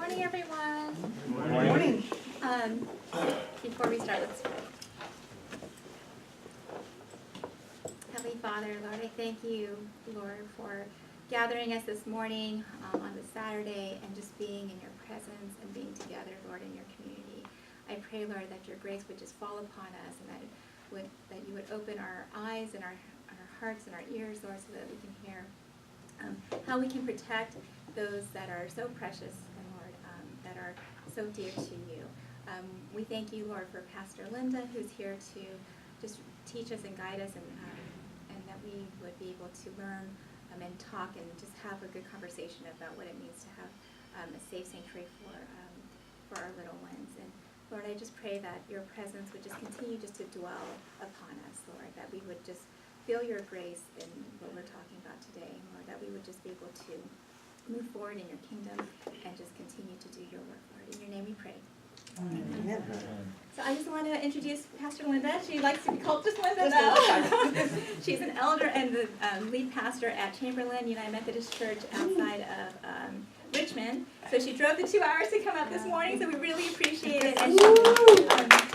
morning, everyone. Good morning. Before we start, let's pray. Heavenly Father, Lord, I thank you, Lord, for gathering us this morning on this Saturday and just being in your presence and being together, Lord, in your community. I pray, Lord, that your grace would just fall upon us and that you would open our eyes and our hearts and our ears, Lord, so that we can hear how we can protect those that are so precious and, Lord, that are so dear to you. We thank you, Lord, for Pastor Linda, who's here to just teach us and guide us, and that we would be able to learn and talk and just have a good conversation about what it means to have a safe sanctuary for our little ones. And Lord, I just pray that your presence would just continue just to dwell upon us, Lord, that we would just feel your grace in what we're talking about today, Lord, that we would just be able to move forward in your kingdom and just continue to do your work, Lord. In your name we pray. Amen. So I just want to introduce Pastor Linda. She likes to be called just Linda now. She's an elder and the lead pastor at Chamberlain United Methodist Church outside of Richmond. So she drove the 2 hours to come up this morning, so we really appreciate it. And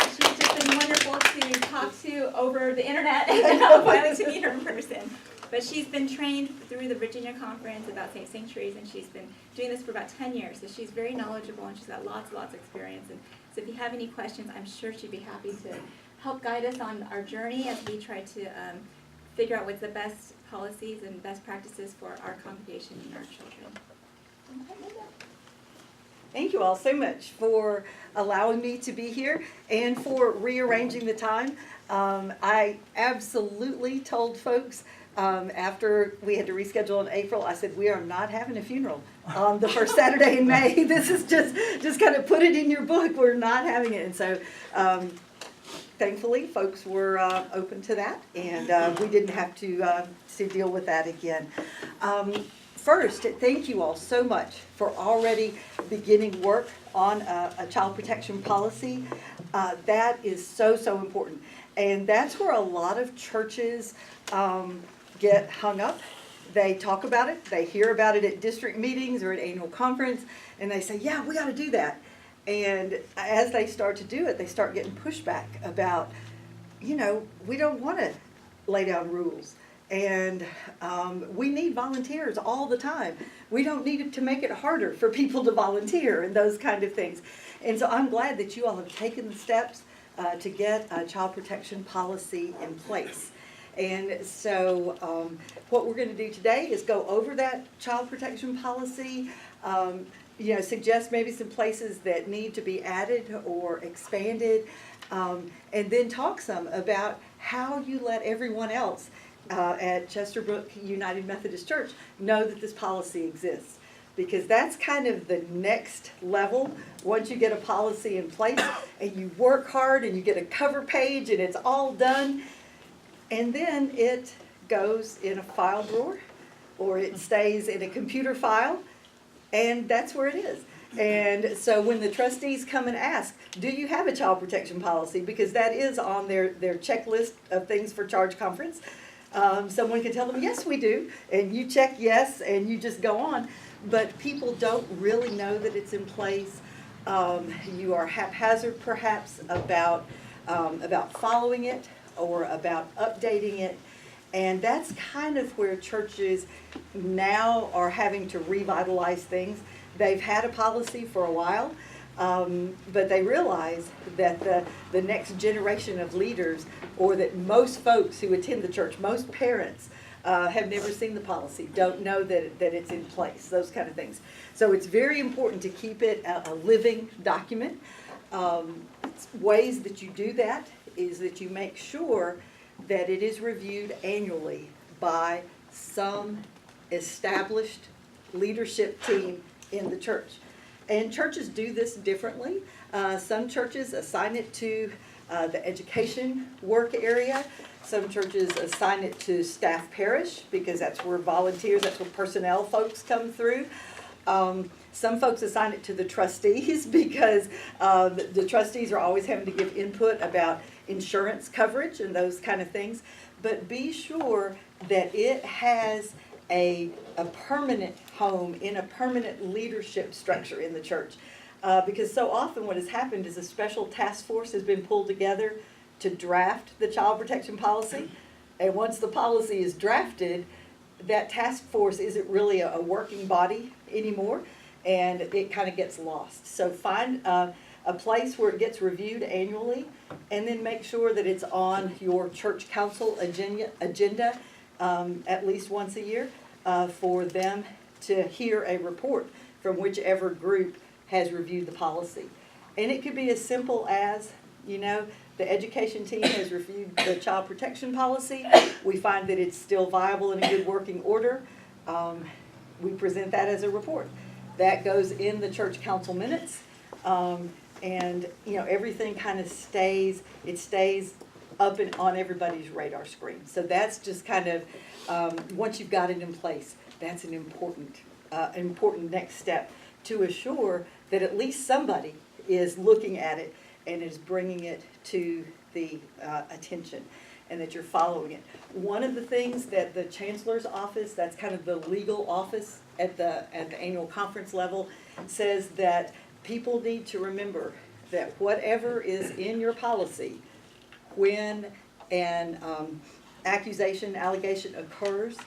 she's just been wonderful to talk to over the internet and now finally to meet her in person. But she's been trained through the Virginia Conference about safe sanctuaries, and she's been doing this for about 10 years. So she's very knowledgeable, and she's got lots of experience. And so if you have any questions, I'm sure she'd be happy to help guide us on our journey as we try to figure out what's the best policies and best practices for our congregation and our children. Thank you all so much for allowing me to be here and for rearranging the time. I absolutely told folks after we had to reschedule in April, I said, we are not having a funeral on the first Saturday in May. This is just kind of put it in your book. We're not having it. And so thankfully, folks were open to that, and we didn't have to deal with that again. First, thank you all so much for already beginning work on a child protection policy. That is so important. And that's where a lot of churches get hung up. They talk about it, they hear about it at district meetings or at annual conference, and they say, yeah, we got to do that. And as they start to do it, they start getting pushback about, we don't want to lay down rules. And we need volunteers all the time. We don't need to make it harder for people to volunteer and those kind of things. And so I'm glad that you all have taken the steps to get a child protection policy in place. And so what we're going to do today is go over that child protection policy, suggest maybe some places that need to be added or expanded, and then talk some about how you let everyone else at Chesterbrook United Methodist Church know that this policy exists. Because that's kind of the next level. Once you get a policy in place and you work hard and you get a cover page and it's all done, and then it goes in a file drawer or it stays in a computer file, and that's where it is. And so when the trustees come and ask, do you have a child protection policy? Because that is on their checklist of things for charge conference. Someone can tell them, yes, we do. And you check yes, and you just go on. But people don't really know that it's in place. You are haphazard, perhaps, about following it or about updating it. And that's kind of where churches now are having to revitalize things. They've had a policy for a while, but they realize that the next generation of leaders, or that most folks who attend the church, most parents, have never seen the policy, don't know that it's in place, those kind of things. So it's very important to keep it a living document. Ways that you do that is that you make sure that it is reviewed annually by some established leadership team in the church. And churches do this differently. Some churches assign it to the education work area. Some churches assign it to staff parish because that's where volunteers, that's where personnel folks come through. Some folks assign it to the trustees because the trustees are always having to give input about insurance coverage and those kind of things. But be sure that it has a permanent home in a permanent leadership structure in the church. Because so often what has happened is a special task force has been pulled together to draft the child protection policy. And once the policy is drafted, that task force isn't really a working body anymore, and it kind of gets lost. So find a place where it gets reviewed annually, and then make sure that it's on your church council agenda at least once a year for them to hear a report from whichever group has reviewed the policy. And it could be as simple as, you know, the education team has reviewed the child protection policy. We find that it's still viable and in good working order. We present that as a report. That goes in the church council minutes. And, you know, everything kind of stays up and on everybody's radar screen. So that's just kind of, once you've got it in place, that's an important next step to assure that at least somebody is looking at it and is bringing it to the attention, and that you're following it. One of the things that the chancellor's office, that's kind of the legal office at the annual conference level, says that people need to remember that whatever is in your policy, when an allegation occurs,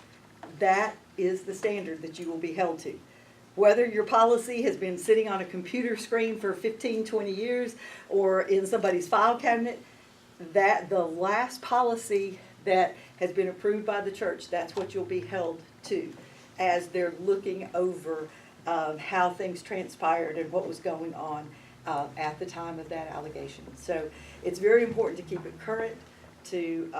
that is the standard that you will be held to. Whether your policy has been sitting on a computer screen for 15, 20 years or in somebody's file cabinet, that the last policy that has been approved by the church, that's what you'll be held to as they're looking over how things transpired and what was going on at the time of that allegation. So it's very important to keep it current, to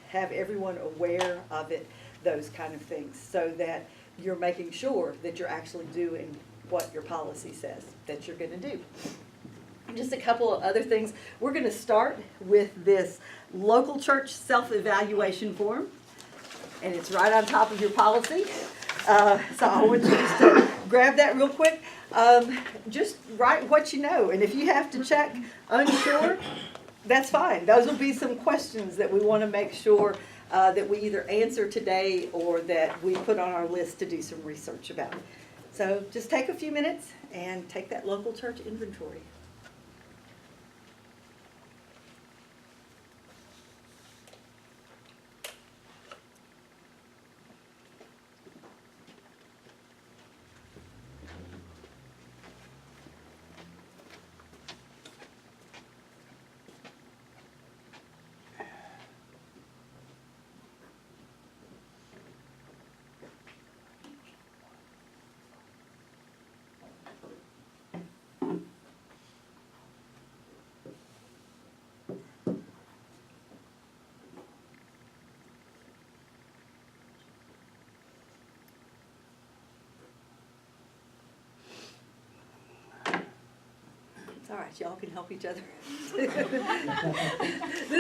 have everyone aware of it, those kind of things, so that you're making sure that you're actually doing what your policy says that you're going to do. Just a couple of other things. We're going to start with this local church self-evaluation form, and it's right on top of your policy. So I want you just to grab that real quick. Just write what you know, and if you have to check unsure, that's fine. Those will be some questions that we want to make sure that we either answer today or that we put on our list to do some research about. So just take a few minutes and take that local church inventory. All right, y'all can help each other. This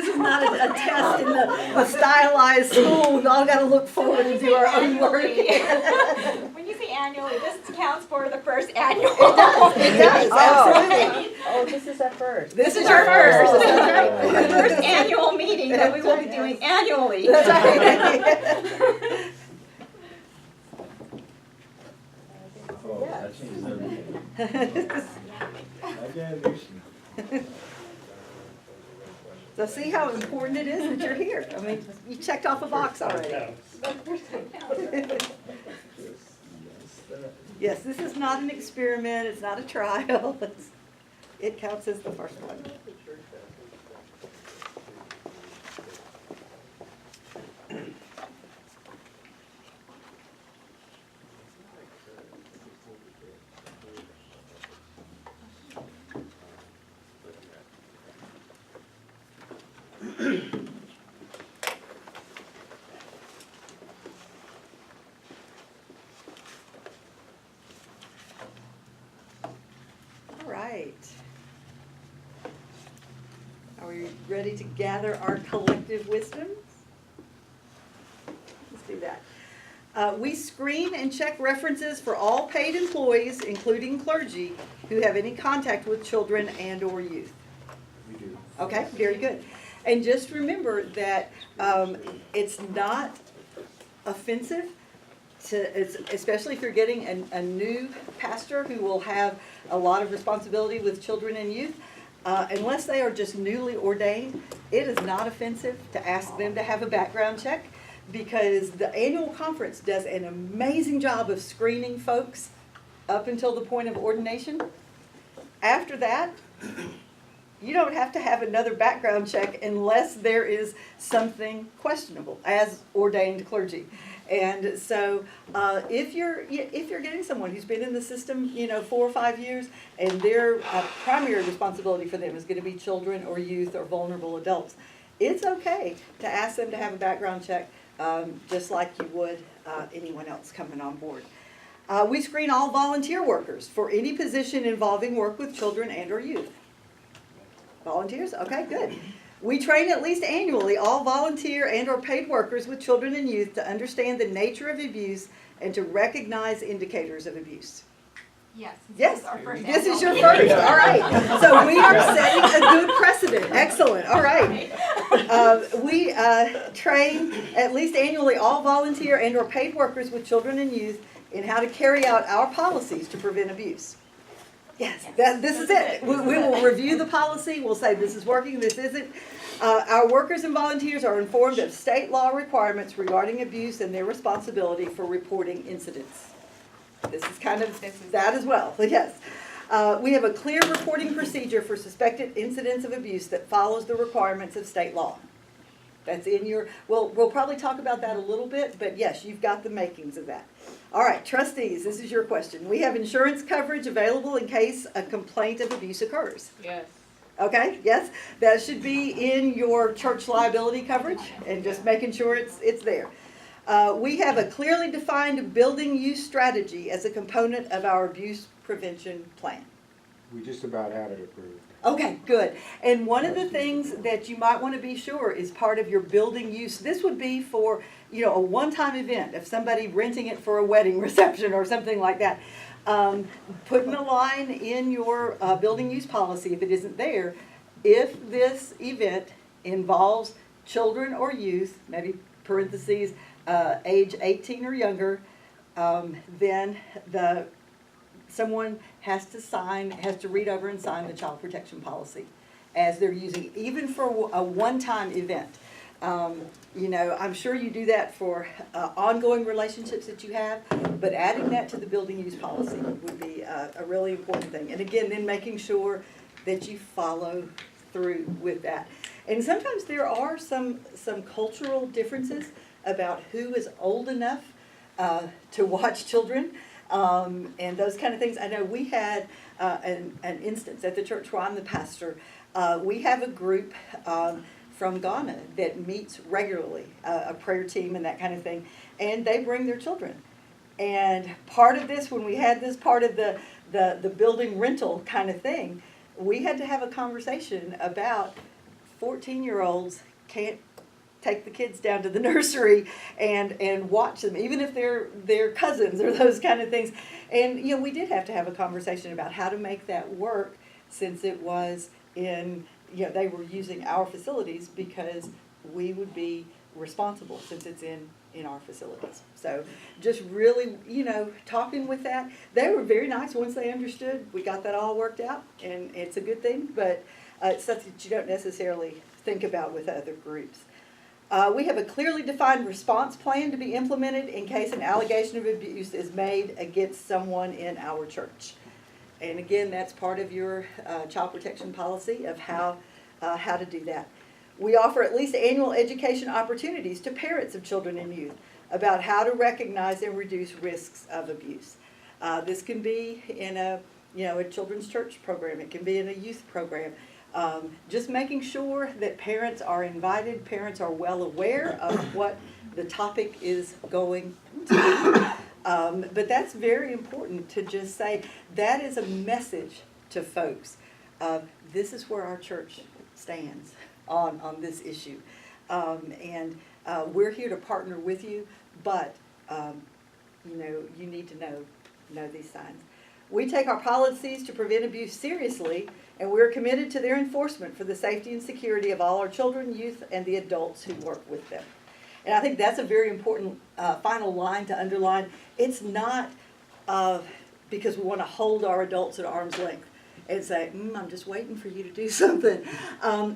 is not a test in a stylized school. We've all got to look forward and do our own work. When you say annually, this counts for the first annual. It does, absolutely. Oh, this is our first. This is our first. The first annual meeting that we will be doing annually. That's right. Oh, that changes everything. So see how important it is that you're here. I mean, you checked off a box already. Yes, this is not an experiment. It's not a trial. It counts as the first one. Are we ready to gather our collective wisdom? Let's do that. We screen and check references for all paid employees, including clergy, who have any contact with children and or youth. We do. Okay, very good. And just remember that it's not offensive especially if you're getting a new pastor who will have a lot of responsibility with children and youth, unless they are just newly ordained, it is not offensive to ask them to have a background check, because the annual conference does an amazing job of screening folks up until the point of ordination. After that, you don't have to have another background check unless there is something questionable as ordained clergy. And so, if you're getting someone who's been in the system, 4 or 5 years, and their primary responsibility for them is going to be children or youth or vulnerable adults, it's okay to ask them to have a background check, just like you would anyone else coming on board. We screen all volunteer workers for any position involving work with children and or youth. Volunteers? Okay, good. We train at least annually all volunteer and or paid workers with children and youth to understand the nature of abuse and to recognize indicators of abuse. Yes. Yes, This is our first this is your annual. first, all right. So we are setting a good precedent. Excellent, all right. We train at least annually all volunteer and or paid workers with children and youth in how to carry out our policies to prevent abuse. Yes, this is it. We will review the policy. We'll say this is working, this isn't. Our workers and volunteers are informed of state law requirements regarding abuse and their responsibility for reporting incidents. This is kind of that as well, yes. We have a clear reporting procedure for suspected incidents of abuse that follows the requirements of state law. That's in your, we'll probably talk about that a little bit, but yes, you've got the makings of that. All right, trustees, this is your question. We have insurance coverage available in case a complaint of abuse occurs. Yes. Okay, yes, that should be in your church liability coverage, and just making sure it's there. We have a clearly defined building use strategy as a component of our abuse prevention plan. We just about had it approved. Okay, good. And one of the things that you might want to be sure is part of your building use, this would be for, a one-time event, if somebody renting it for a wedding reception or something like that. Putting a line in your building use policy, if it isn't there, if this event involves children or youth, maybe parentheses, age 18 or younger, then someone has to read over and sign the child protection policy as they're using, even for a one-time event. I'm sure you do that for ongoing relationships that you have, but adding that to the building use policy would be a really important thing. And again, then making sure that you follow through with that. And sometimes there are some cultural differences about who is old enough to watch children. And those kind of things. I know we had an instance at the church where I'm the pastor. We have a group from Ghana that meets regularly, a prayer team and that kind of thing, and they bring their children. And part of this, when we had this part of the building rental kind of thing, we had to have a conversation about 14-year-olds can't take the kids down to the nursery and watch them, even if they're cousins or those kind of things. And, we did have to have a conversation about how to make that work, since it was in, they were using our facilities, because we would be responsible since it's in our facilities. So just really, talking with that. They were very nice once they understood. We got that all worked out, and it's a good thing, but it's something that you don't necessarily think about with other groups. We have a clearly defined response plan to be implemented in case an allegation of abuse is made against someone in our church. And again, that's part of your child protection policy of how to do that. We offer at least annual education opportunities to parents of children and youth about how to recognize and reduce risks of abuse. This can be in a children's church program. It can be in a youth program. Just making sure that parents are invited, parents are well aware of what the topic is going to be. But that's very important to just say, that is a message to folks. This is where our church stands on this issue. And we're here to partner with you, but you need to know these signs. We take our policies to prevent abuse seriously, and we're committed to their enforcement for the safety and security of all our children, youth, and the adults who work with them. And I think that's a very important final line to underline. It's not because we want to hold our adults at arm's length and say, I'm just waiting for you to do something.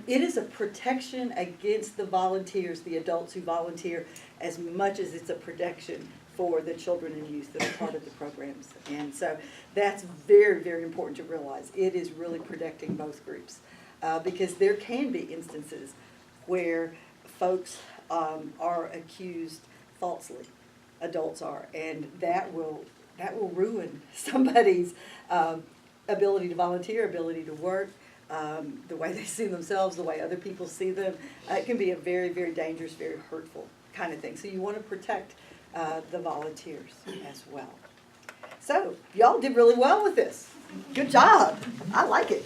It is a protection against the volunteers, the adults who volunteer, as much as it's a protection for the children and youth that are part of the programs. And so that's very, very important to realize. It is really protecting both groups because there can be instances where folks are accused falsely, adults are, and that will ruin somebody's ability to volunteer, ability to work, the way they see themselves, the way other people see them. It can be a very, very dangerous, very hurtful kind of thing. So you want to protect the volunteers as well. So y'all did really well with this. Good job. I like it.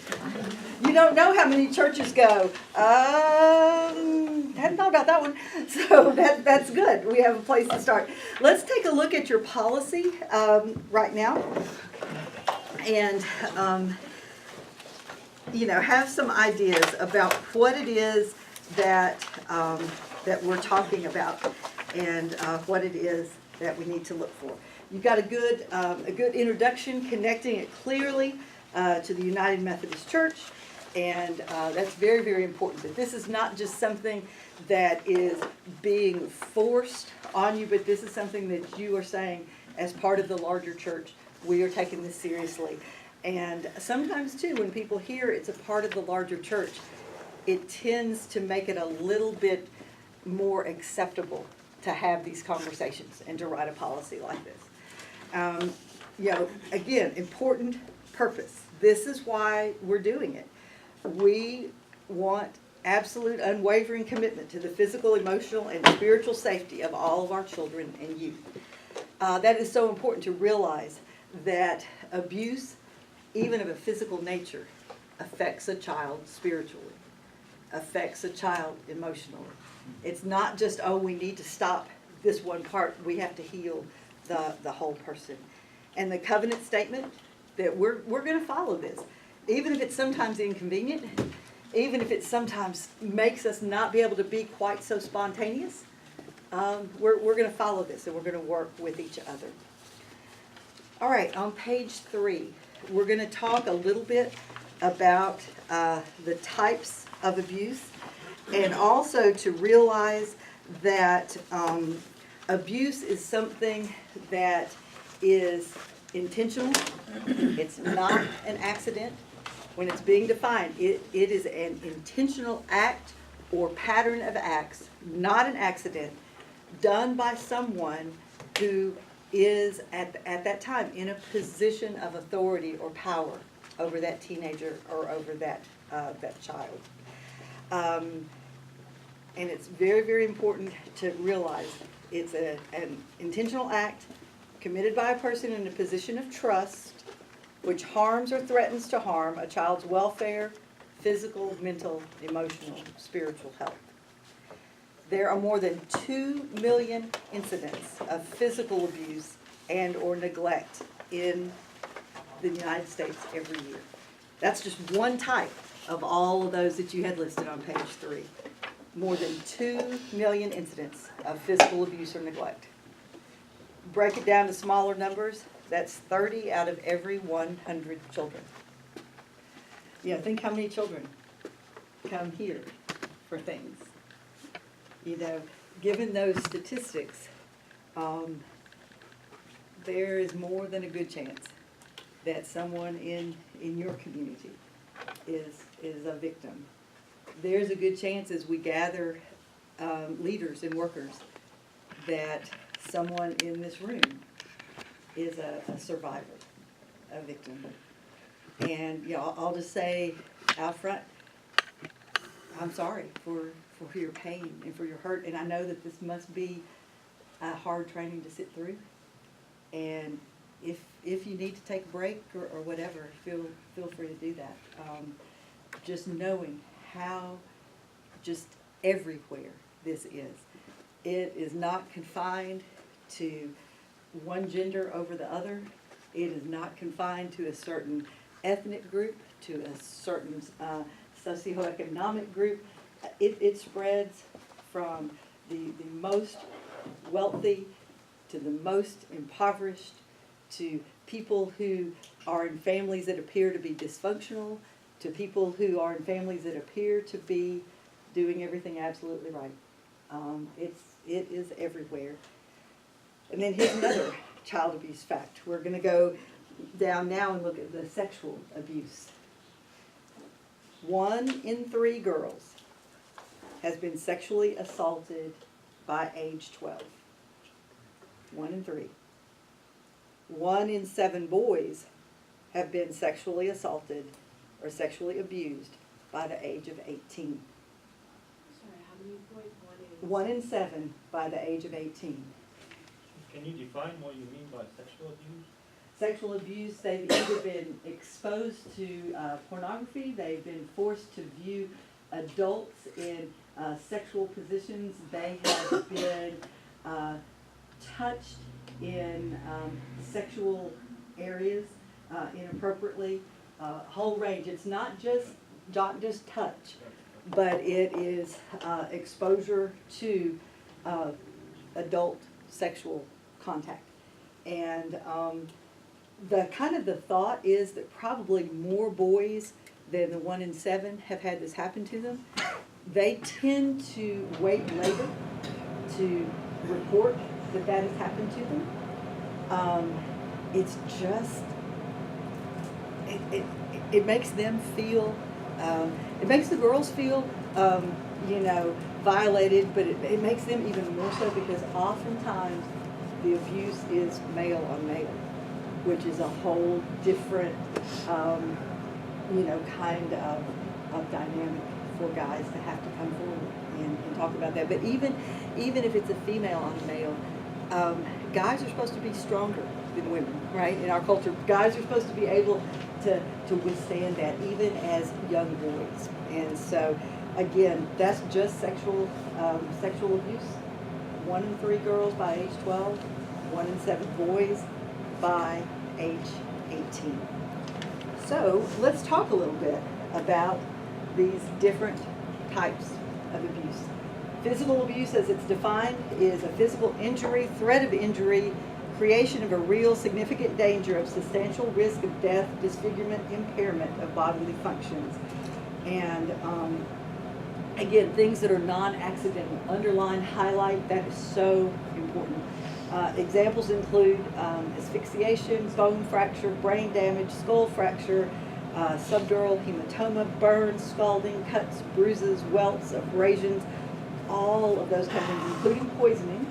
You don't know how many churches go, hadn't thought about that one. So that's good. We have a place to start. Let's take a look at your policy right now. And, have some ideas about what it is that we're talking about and what it is that we need to look for. You've got a good introduction, connecting it clearly to the United Methodist Church, and that's very, very important. That this is not just something that is being forced on you, but this is something that you are saying as part of the larger church. We are taking this seriously. And sometimes, too, when people hear it's a part of the larger church, it tends to make it a little bit more acceptable to have these conversations and to write a policy like this. Again, important purpose. This is why we're doing it. We want absolute unwavering commitment to the physical, emotional, and spiritual safety of all of our children and youth. That is so important to realize that abuse, even of a physical nature, affects a child spiritually, affects a child emotionally. It's not just, we need to stop this one part. We have to heal the whole person. And the covenant statement that we're going to follow this, even if it's sometimes inconvenient, even if it sometimes makes us not be able to be quite so spontaneous, we're going to follow this and we're going to work with each other. All right, on page 3, we're going to talk a little bit about the types of abuse, and also to realize that abuse is something that is intentional. It's not an accident. When it's being defined, it is an intentional act or pattern of acts, not an accident, done by someone who is at that time in a position of authority or power over that teenager or over that child. And it's very, very important to realize it's an intentional act committed by a person in a position of trust which harms or threatens to harm a child's welfare, physical, mental, emotional, spiritual health. There are more than 2 million incidents of physical abuse and or neglect in the United States every year. That's just one type of all of those that you had listed on page 3. More than 2 million incidents of physical abuse or neglect. Break it down to smaller numbers, that's 30 out of every 100 children. Think how many children come here for things. Given those statistics, there is more than a good chance that someone in your community is a victim. There's a good chance as we gather leaders and workers that someone in this room is a survivor, a victim. And I'll just say out front, I'm sorry for your pain and for your hurt, and I know that this must be a hard training to sit through. And if you need to take a break or whatever, feel free to do that. Just knowing how just everywhere this is. It is not confined to one gender over the other. It is not confined to a certain ethnic group, to a certain socioeconomic group. It spreads from the most wealthy to the most impoverished, to people who are in families that appear to be dysfunctional, to people who are in families that appear to be doing everything absolutely right. It is everywhere. And then here's another child abuse fact. We're going to go down now and look at the sexual abuse. 1 in 3 girls has been sexually assaulted by age 12. 1 in 3. 1 in 7 boys have been sexually assaulted or sexually abused by the age of 18. Sorry, how many boys? 1 in 7 by the age of 18. Can you define what you mean by sexual abuse? Sexual abuse, they've either been exposed to pornography, they've been forced to view adults in sexual positions, they have been touched in sexual areas inappropriately, whole range. It's not just touch, but it is exposure to adult sexual contact. And the thought is that probably more boys than the 1 in 7 have had this happen to them. They tend to wait later to report that has happened to them. It's just, it makes them feel, it makes the girls feel, violated, but it makes them even more so because oftentimes the abuse is male on male, which is a whole different, kind of dynamic for guys to have to come forward and talk about that. But even if it's a female on a male, guys are supposed to be stronger than women, right? In our culture, guys are supposed to be able to withstand that, even as young boys. And so, again, that's just sexual abuse. 1 in 3 girls by age 12, 1 in 7 boys by age 18. So let's talk a little bit about these different types of abuse. Physical abuse, as it's defined, is a physical injury, threat of injury, creation of a real significant danger of substantial risk of death, disfigurement, impairment of bodily functions. And again, things that are non-accidental. Underline, highlight, that is so important. Examples include asphyxiation, bone fracture, brain damage, skull fracture, subdural hematoma, burns, scalding, cuts, bruises, welts, abrasions, all of those kind of things, including poisoning,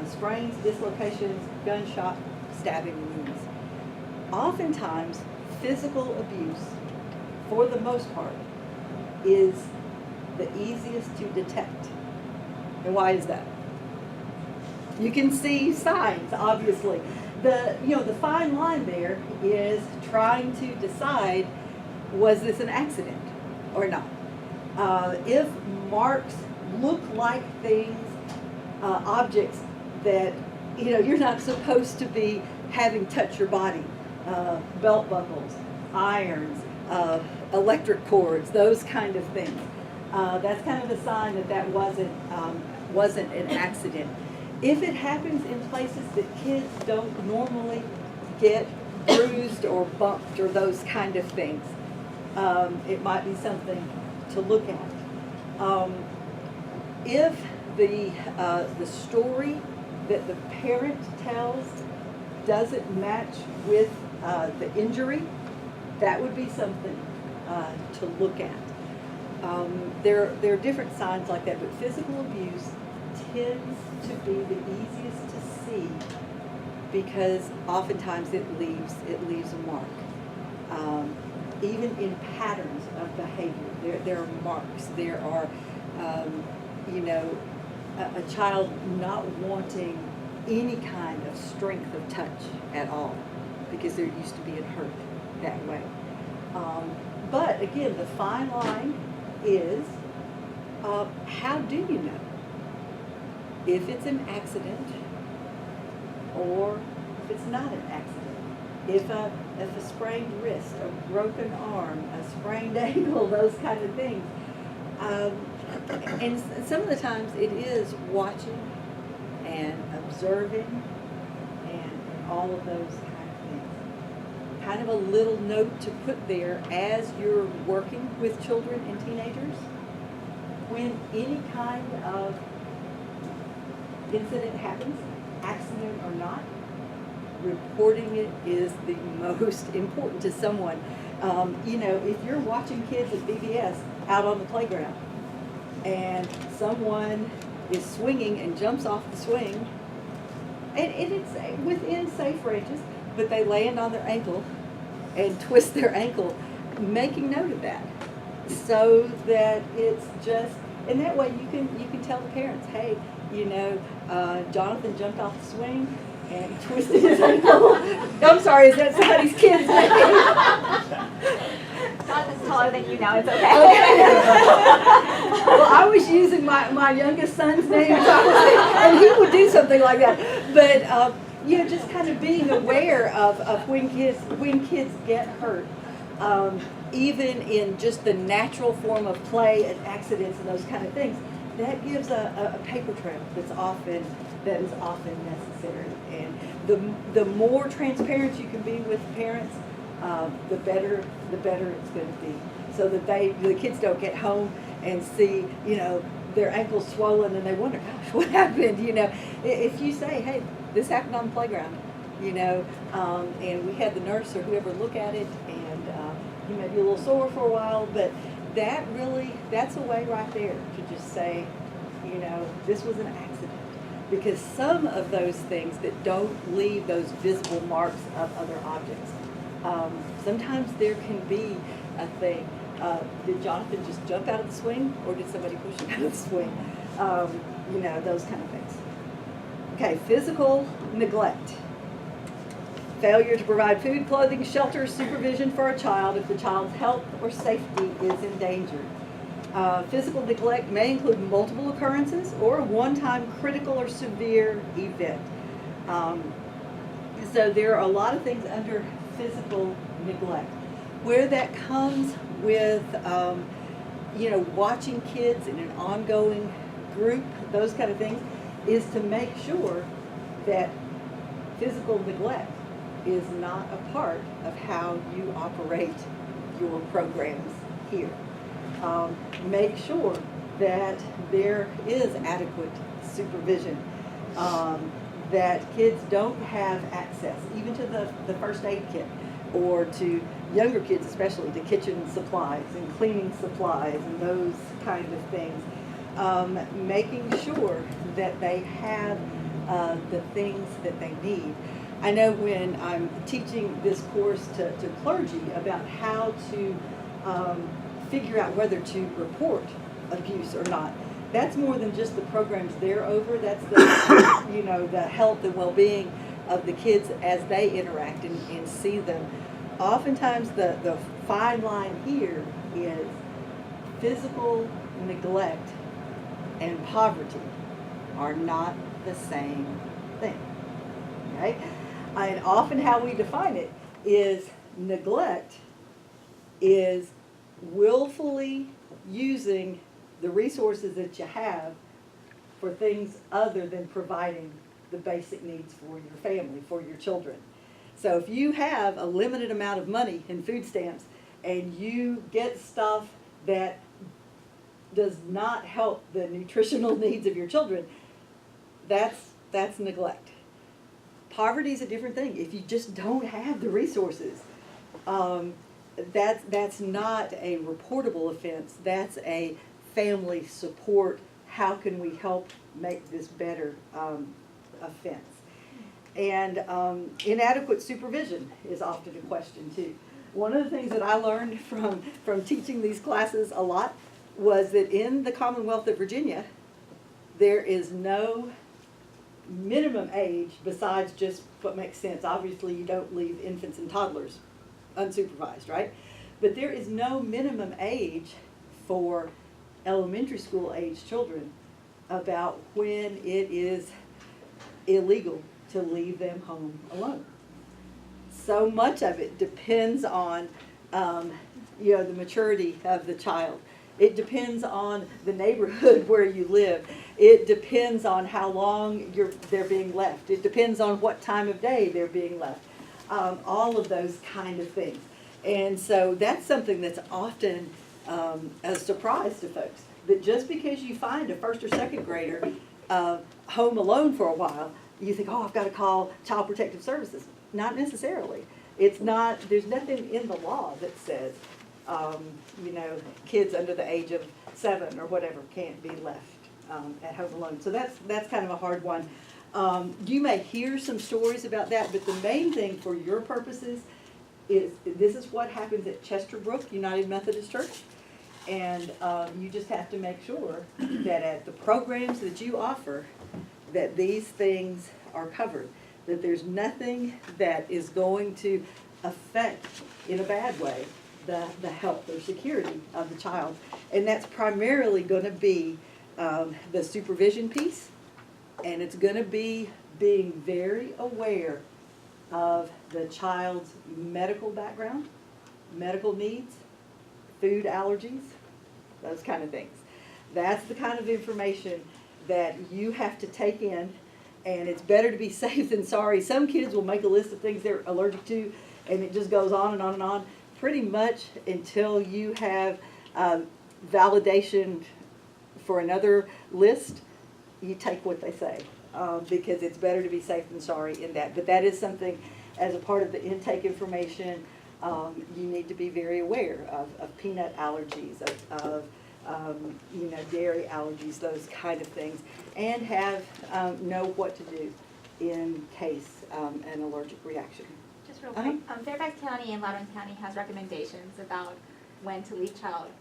sprains, dislocations, gunshot, stabbing wounds. Oftentimes, physical abuse, for the most part, is the easiest to detect. And why is that? You can see signs, obviously. The fine line there is trying to decide, was this an accident or not? If marks look like things, objects that, you're not supposed to be having touch your body, belt buckles, irons, electric cords, those kind of things. That's kind of a sign that wasn't an accident. If it happens in places that kids don't normally get bruised or bumped or those kind of things, it might be something to look at. If the story that the parent tells doesn't match with the injury, that would be something to look at. There are different signs like that, but physical abuse tends to be the easiest to see because oftentimes it leaves a mark. Even in patterns of behavior, there are marks. There are, a child not wanting any kind of strength of touch at all because they're used to being hurt that way. But again, the fine line is, how do you know if it's an accident or if it's not an accident? If a sprained wrist, a broken arm, a sprained ankle, those kind of things, And some of the times it is watching and observing and all of those kind of things. Kind of a little note to put there as you're working with children and teenagers. When any kind of incident happens, accident or not, reporting it is the most important to someone. You know, if you're watching kids at BBS out on the playground and someone is swinging and jumps off the swing, and it's within safe ranges, but they land on their ankle and twist their ankle, making note of that so that it's just, and that way you can tell the parents, hey, you know, Jonathan jumped off the swing and twisted his ankle. I'm sorry, is that somebody's kid's name? Jonathan's taller than you now, it's okay. Well, I was using my youngest son's name, and he would do something like that. But you know, just kind of being aware of when kids get hurt, even in just the natural form of play and accidents and those kind of things. That gives a paper trail that is often necessary. And the more transparent you can be with parents, the better it's going to be. So that the kids don't get home and see, you know, their ankles swollen and they wonder, gosh, what happened? You know, if you say, hey, this happened on the playground, you know, and we had the nurse or whoever look at it, and you may be a little sore for a while, but that's a way right there to just say, you know, this was an accident. Because some of those things that don't leave those visible marks of other objects, sometimes there can be a thing. Did Jonathan just jump out of the swing, or did somebody push him out of the swing? You know, those kind of things. Okay, physical neglect. Failure to provide food, clothing, shelter, supervision for a child if the child's health or safety is endangered. Physical neglect may include multiple occurrences or a one-time critical or severe event. So there are a lot of things under physical neglect. Where that comes with, you know, watching kids in an ongoing group, those kind of things, is to make sure that physical neglect is not a part of how you operate your programs here. Make sure that there is adequate supervision, that kids don't have access even to the first aid kit, or to younger kids especially, to kitchen supplies and cleaning supplies and those kind of things. Making sure that they have the things that they need. I know when I'm teaching this course to clergy about how to figure out whether to report abuse or not, that's more than just the programs they're over. That's the, you know, the health and well-being of the kids as they interact and see them. Oftentimes the fine line here is physical neglect and poverty are not the same thing. Okay? And often how we define it is neglect is willfully using the resources that you have for things other than providing the basic needs for your family, for your children. So if you have a limited amount of money in food stamps and you get stuff that does not help the nutritional needs of your children, that's neglect. Poverty is a different thing. If you just don't have the resources, that's not a reportable offense. That's a family support. How can we help make this better offense? And inadequate supervision is often a question too. One of the things that I learned from teaching these classes a lot was that in the Commonwealth of Virginia, there is no minimum age besides just what makes sense. Obviously, you don't leave infants and toddlers unsupervised, right? But there is no minimum age for elementary school age children about when it is illegal to leave them home alone. So much of it depends on, you know, the maturity of the child. It depends on the neighborhood where you live. It depends on how long they're being left. It depends on what time of day they're being left. All of those kind of things. And so that's something that's often a surprise to folks. That just because you find a first or second grader home alone for a while, you think, oh, I've got to call Child Protective Services. Not necessarily. It's not, there's nothing in the law that says, kids under the age of 7 or whatever can't be left at home alone. So that's kind of a hard one. You may hear some stories about that, but the main thing for your purposes is this is what happens at Chesterbrook United Methodist Church. And you just have to make sure that at the programs that you offer, that these things are covered. That there's nothing that is going to affect in a bad way the health or security of the child. And that's primarily going to be the supervision piece, and it's going to be being very aware of the child's medical background, medical needs, food allergies, those kind of things. That's the kind of information that you have to take in, and it's better to be safe than sorry. Some kids will make a list of things they're allergic to, and it just goes on and on and on, pretty much until you have validation for another list. You take what they say, because it's better to be safe than sorry in that. But that is something, as a part of the intake information, you need to be very aware of peanut allergies, of dairy allergies, those kind of things, and know what to do in case an allergic reaction. Just real quick, Fairfax County and Loudoun County has recommendations about when to leave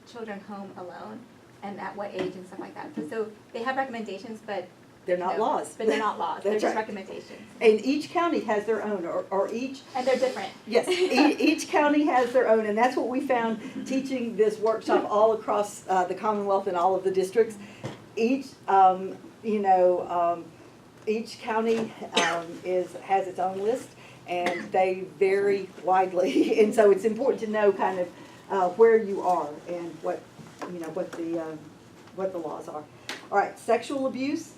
children home alone and at what age and stuff like that. So they have recommendations, but They're not laws. But they're not laws. They're That's just right. recommendations. And each county has their own, or each. And they're different. Yes, each county has their own, and that's what we found teaching this workshop all across the Commonwealth and all of the districts. Each county has its own list, and they vary widely, and so it's important to know kind of where you are and what the laws are. All right, sexual abuse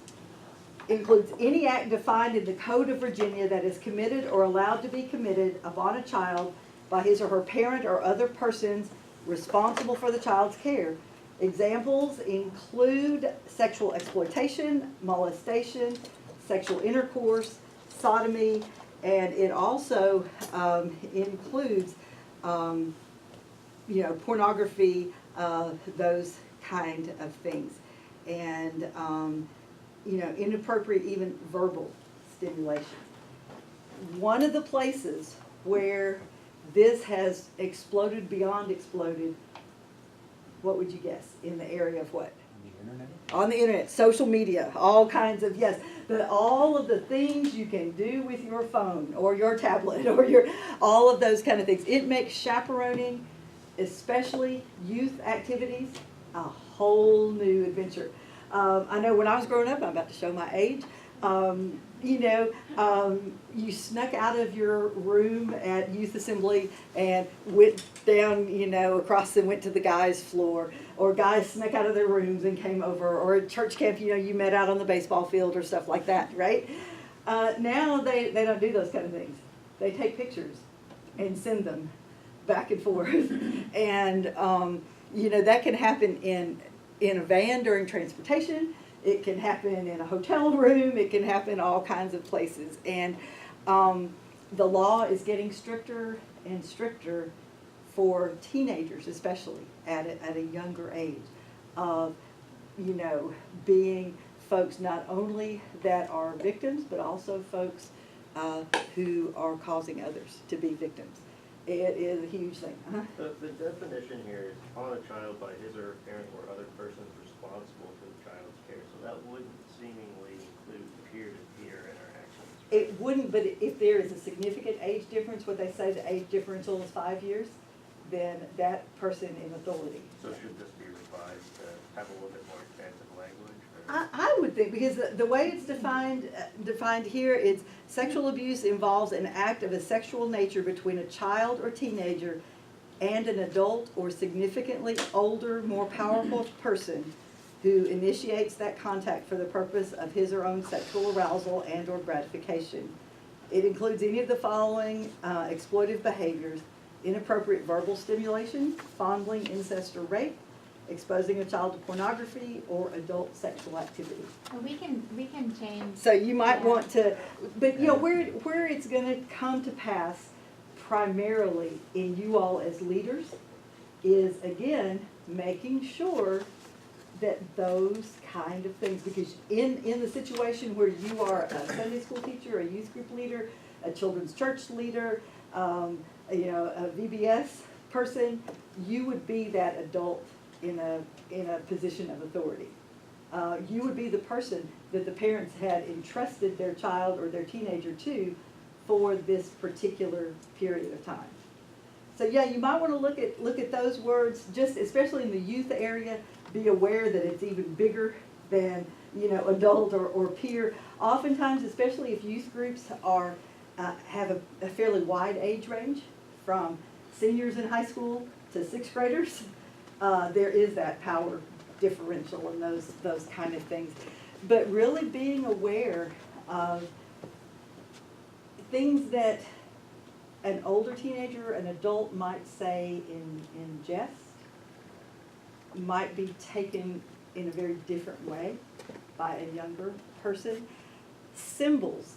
includes any act defined in the Code of Virginia that is committed or allowed to be committed upon a child by his or her parent or other persons responsible for the child's care. Examples include sexual exploitation, molestation, sexual intercourse, sodomy, and it also includes pornography, those kind of things. And inappropriate, even verbal stimulation. One of the places where this has exploded beyond exploded, what would you guess, in the area of what? The internet? On the internet, social media, all kinds of, yes, all of the things you can do with your phone or your tablet or all of those kind of things. It makes chaperoning, especially youth activities, a whole new adventure. I know when I was growing up, I'm about to show my age, you snuck out of your room at youth assembly and went down, across and went to the guys' floor, or guys snuck out of their rooms and came over, or at church camp, you met out on the baseball field or stuff like that, right? Now they don't do those kind of things. They take pictures and send them back and forth. And, that can happen in a van during transportation. It can happen in a hotel room. It can happen all kinds of places. And the law is getting stricter and stricter for teenagers, especially at a younger age, of, being folks not only that are victims, but also folks who are causing others to be victims. It is a huge thing. The definition here is upon a child by his or her parent or other persons responsible for the child's care. So that wouldn't seemingly include peer-to-peer interactions. It wouldn't, but if there is a significant age difference, what they say the age differential is 5 years, then that person in authority. So should this be revised to have a little bit more expansive language? I would think, because the way it's defined here, it's sexual abuse involves an act of a sexual nature between a child or teenager and an adult or significantly older, more powerful person who initiates that contact for the purpose of his or own sexual arousal and or gratification. It includes any of the following exploitive behaviors: inappropriate verbal stimulation, fondling, incest, or rape, exposing a child to pornography, or adult sexual activity. And we can change. So you might Yeah. want to, but you know, where it's gonna come to pass primarily in you all as leaders is, again, making sure that those kind of things, because in the situation where you are a Sunday school teacher, a youth group leader, a children's church leader, you know, a VBS person, you would be that adult in a position of authority. You would be the person that the parents had entrusted their child or their teenager to for this particular period of time. So yeah, you might want to look at those words, just especially in the youth area. Be aware that it's even bigger than, you know, adult or peer. Oftentimes, especially if youth groups are have a fairly wide age range, from seniors in high school to sixth graders, there is that power differential and those kind of things. But really being aware of things that an older teenager, an adult might say in jest, might be taken in a very different way by a younger person. Symbols,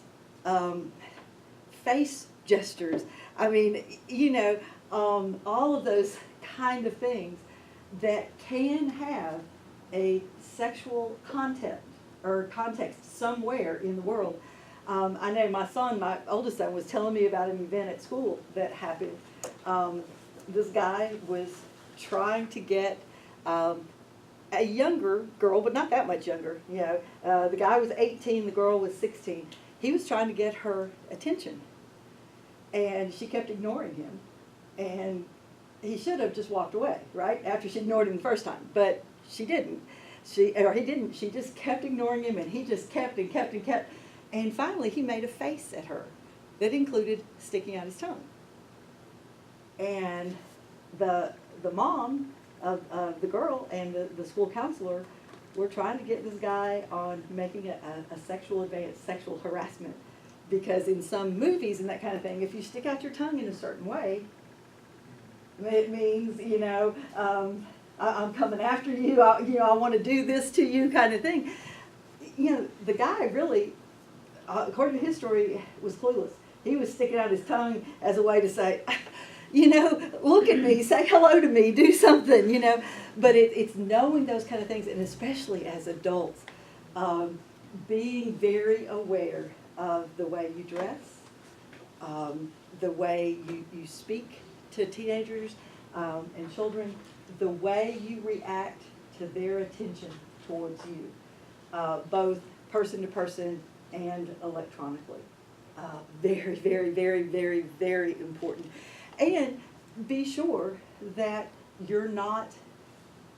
face gestures, I mean, you know, all of those kind of things that can have a sexual content or context somewhere in the world. I know my oldest son was telling me about an event at school that happened. This guy was trying to get a younger girl, but not that much younger, you know. The guy was 18, the girl was 16. He was trying to get her attention, and she kept ignoring him. And he should have just walked away, right, after she ignored him the first time, but she didn't. He didn't. She just kept ignoring him, and he just kept and kept and kept. And finally, he made a face at her that included sticking out his tongue. And the mom of the girl and the school counselor were trying to get this guy on making a sexual advance, sexual harassment. Because in some movies and that kind of thing, if you stick out your tongue in a certain way, it means, you know, I'm coming after you, I want to do this to you kind of thing. You know, the guy really, according to his story, was clueless. He was sticking out his tongue as a way to say, you know, look at me, say hello to me, do something, you know. But it's knowing those kind of things, and especially as adults, being very aware of the way you dress, the way you speak to teenagers and children, the way you react to their attention towards you, both person to person and electronically. Very, very, very, very, very important. And be sure that you're not,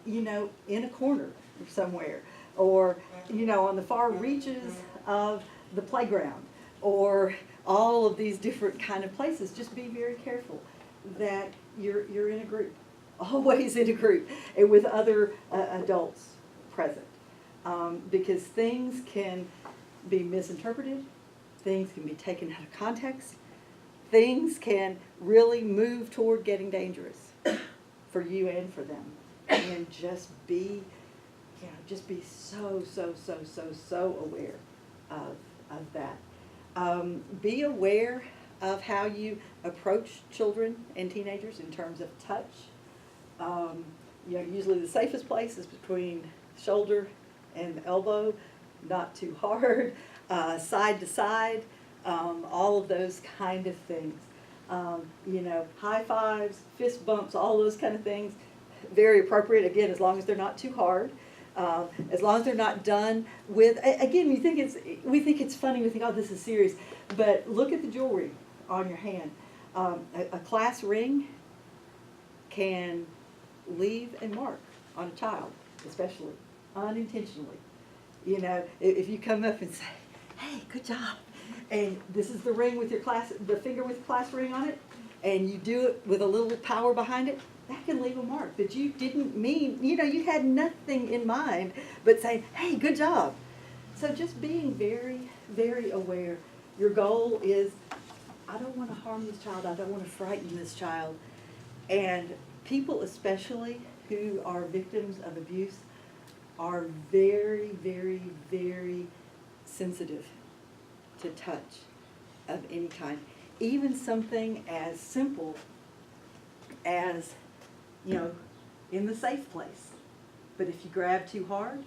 you know, in a corner somewhere, or, you know, on the far reaches of the playground, or all of these different kind of places. Just be very careful that you're in a group, always in a group, and with other adults present, because things can be misinterpreted, things can be taken out of context, things can really move toward getting dangerous for you and for them. And just be, you know, just be so aware of that. Be aware of how you approach children and teenagers in terms of touch. You know, usually the safest place is between shoulder and elbow, not too hard, side to side, all of those kind of things. You know, high fives, fist bumps, all those kind of things, very appropriate, again, as long as they're not too hard. As long as they're not done with, again, we think it's funny, we think, oh, this is serious, but look at the jewelry on your hand. A class ring can leave a mark on a child, especially unintentionally. You know, if you come up and say, hey, good job, and this is the ring with your class, the finger with class ring on it, and you do it with a little power behind it, that can leave a mark that you didn't mean, you had nothing in mind but saying, hey, good job. So just being very, very aware. Your goal is, I don't want to harm this child, I don't want to frighten this child. And people especially who are victims of abuse are very, very, very sensitive to touch of any kind. Even something as simple as, in the safe place. But if you grab too hard,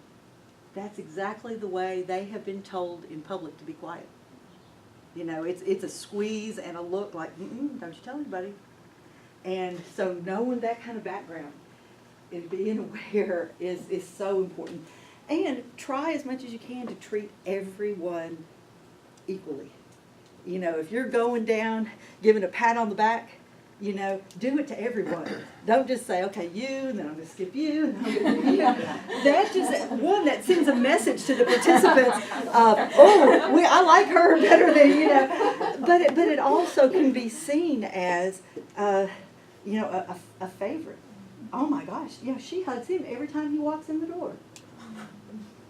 that's exactly the way they have been told in public to be quiet. It's a squeeze and a look like, don't you tell anybody. And so knowing that kind of background and being aware is so important. And try as much as you can to treat everyone equally. If you're going down, giving a pat on the back, do it to everyone. Don't just say, okay, you, and then I'm going to skip you, and I'm going to do you. That's just, one, that sends a message to the participants of, I like her better than, But it also can be seen as, a favorite. Oh my gosh, she hugs him every time he walks in the door.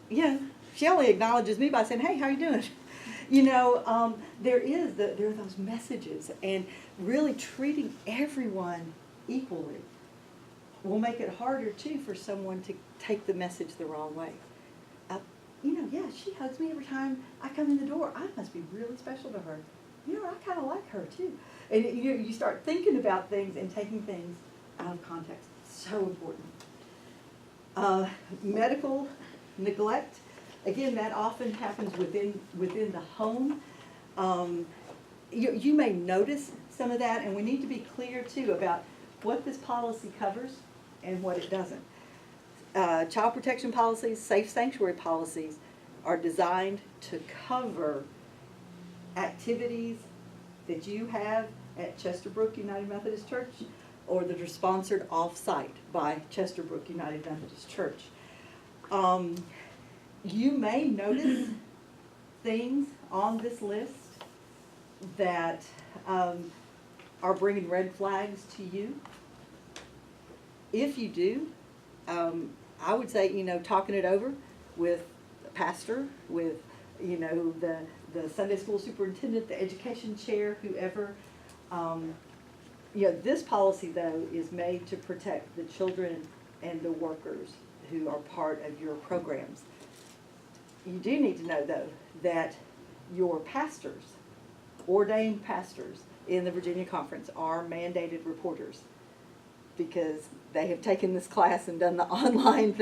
She only acknowledges me by saying, hey, how you doing? There are those messages, and really treating everyone equally will make it harder too for someone to take the message the wrong way. She hugs me every time I come in the door. I must be really special to her. I kind of like her too. And you start thinking about things and taking things out of context. So important. Medical neglect. Again, that often happens within the home. You may notice some of that, and we need to be clear too about what this policy covers and what it doesn't. Child protection policies, safe sanctuary policies are designed to cover activities that you have at Chesterbrook United Methodist Church or that are sponsored off-site by Chesterbrook United Methodist Church. You may notice things on this list that are bringing red flags to you. If you do, I would say, talking it over with the pastor, with, the Sunday school superintendent, the education chair, whoever. This policy, though, is made to protect the children and the workers who are part of your programs. You do need to know, though, that your pastors, ordained pastors in the Virginia Conference, are mandated reporters because they have taken this class and done the online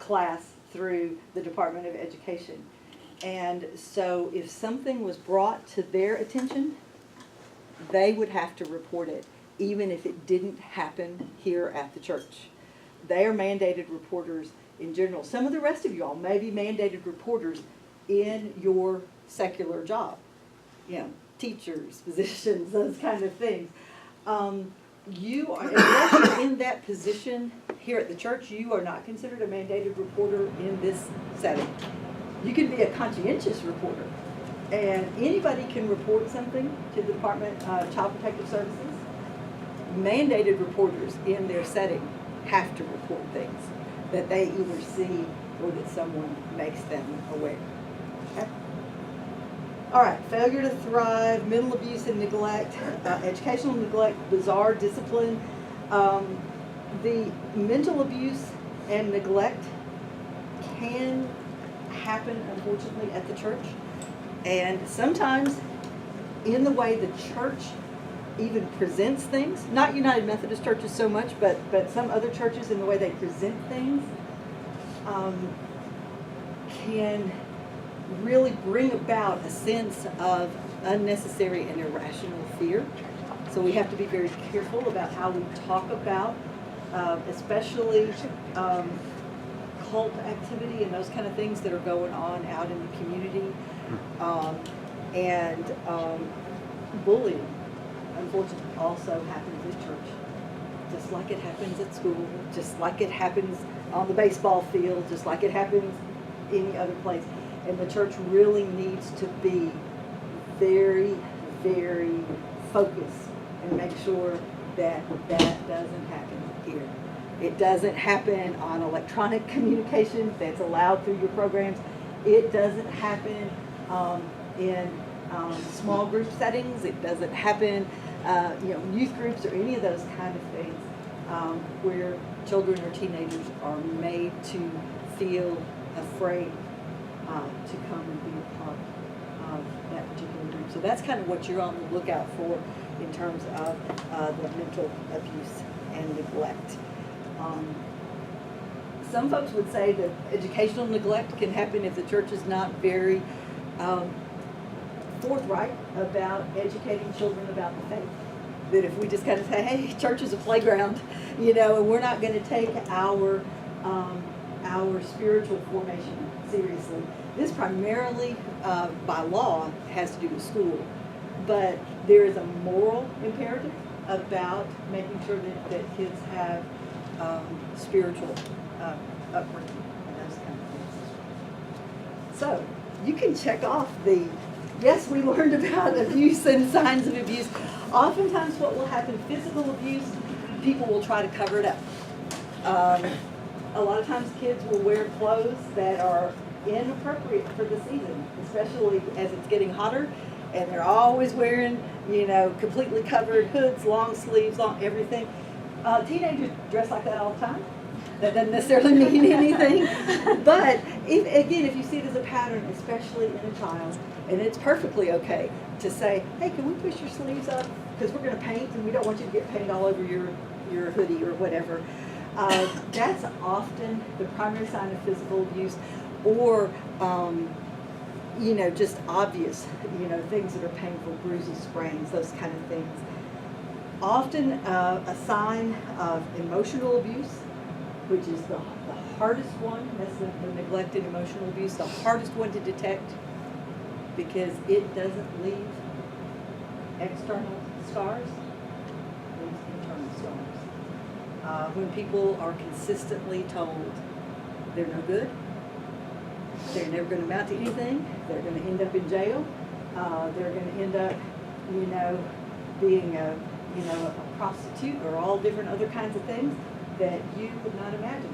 class through the Department of Education. And so if something was brought to their attention, they would have to report it, even if it didn't happen here at the church. They are mandated reporters in general. Some of the rest of y'all may be mandated reporters in your secular job. Teachers, physicians, those kind of things. You are, unless you're in that position here at the church, you are not considered a mandated reporter in this setting. You can be a conscientious reporter, and anybody can report something to the Department of Child Protective Services. Mandated reporters in their setting have to report things that they either see or that someone makes them aware. Okay? All right, failure to thrive, mental abuse and neglect, educational neglect, bizarre discipline. The mental abuse and neglect can happen, unfortunately, at the church. And sometimes in the way the church even presents things, not United Methodist churches so much, but some other churches in the way they present things, can really bring about a sense of unnecessary and irrational fear. So we have to be very careful about how we talk about, especially cult activity and those kind of things that are going on out in the community, and bullying, unfortunately, also happens at church, just like it happens at school, just like it happens on the baseball field, just like it happens any other place. And the church really needs to be very, very focused and make sure that that doesn't happen here. It doesn't happen on electronic communication that's allowed through your programs. It doesn't happen in small group settings. It doesn't happen, youth groups or any of those kind of things where children or teenagers are made to feel afraid to come and be a part of that particular group. So that's kind of what you're on the lookout for in terms of the mental abuse and neglect. Some folks would say that educational neglect can happen if the church is not very forthright about educating children about the faith. That if we just kind of say, hey, church is a playground, and we're not going to take our spiritual formation seriously. This primarily, by law, has to do with school, but there is a moral imperative about making sure that kids have spiritual upbringing and those kind of things. So you can check off yes, we learned about abuse and signs of abuse. Oftentimes what will happen, physical abuse, people will try to cover it up. A lot of times kids will wear clothes that are inappropriate for the season, especially as it's getting hotter, and they're always wearing, completely covered hoods, long sleeves, everything. Teenagers dress like that all the time. That doesn't necessarily mean anything. But if you see it as a pattern, especially in a child, and it's perfectly okay to say, hey, can we push your sleeves up? Because we're going to paint, and we don't want you to get paint all over your hoodie or whatever. That's often the primary sign of physical abuse, or just obvious, things that are painful, bruises, sprains, those kind of things. Often a sign of emotional abuse, which is the hardest one. That's the neglected emotional abuse, the hardest one to detect, because it doesn't leave external scars, it leaves internal scars. When people are consistently told they're no good, they're never going to amount to anything, they're going to end up in jail, they're going to end up, being a prostitute or all different other kinds of things that you would not imagine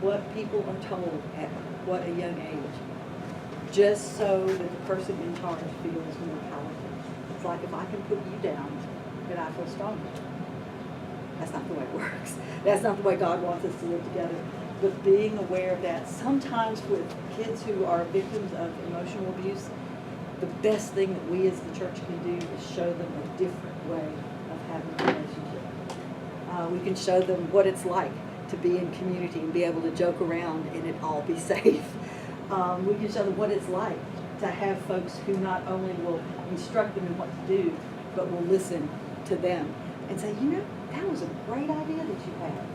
what people are told at what a young age, just so that the person in charge feels more powerful. It's like, if I can put you down, then I feel stronger. That's not the way it works. That's not the way God wants us to live together. But being aware of that, sometimes with kids who are victims of emotional abuse, the best thing that we as the church can do is show them a different way of having a relationship. We can show them what it's like to be in community and be able to joke around and it all be safe. We can show them what it's like to have folks who not only will instruct them in what to do, but will listen to them and say, that was a great idea that you had.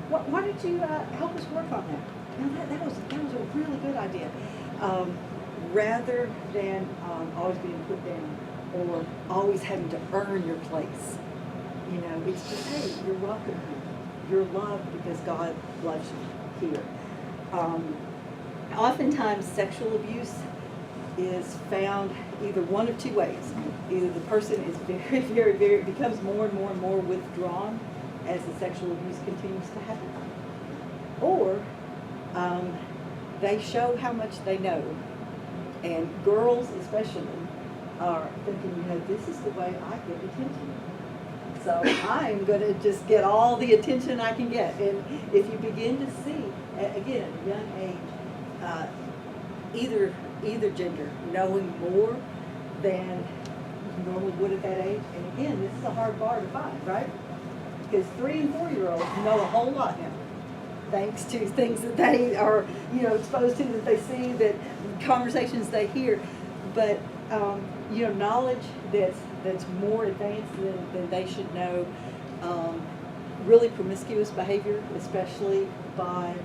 Why don't you help us work on that? That was a really good idea. Rather than always being put down or always having to earn your place. It's just, hey, you're welcome here. You're loved because God loves you here. Oftentimes sexual abuse is found either one of two ways. Either the person is very, very, very, becomes more and more withdrawn as the sexual abuse continues to happen. Or they show how much they know. And girls especially are thinking, this is the way I get attention. So I'm going to just get all the attention I can get. And if you begin to see, again, at a young age, either gender knowing more than you normally would at that age, and again, this is a hard bar to find, right? Because 3 and 4-year-olds know a whole lot now, thanks to things that they are, exposed to, that they see, that conversations they hear. But knowledge that's more advanced than they should know. Really promiscuous behavior, especially by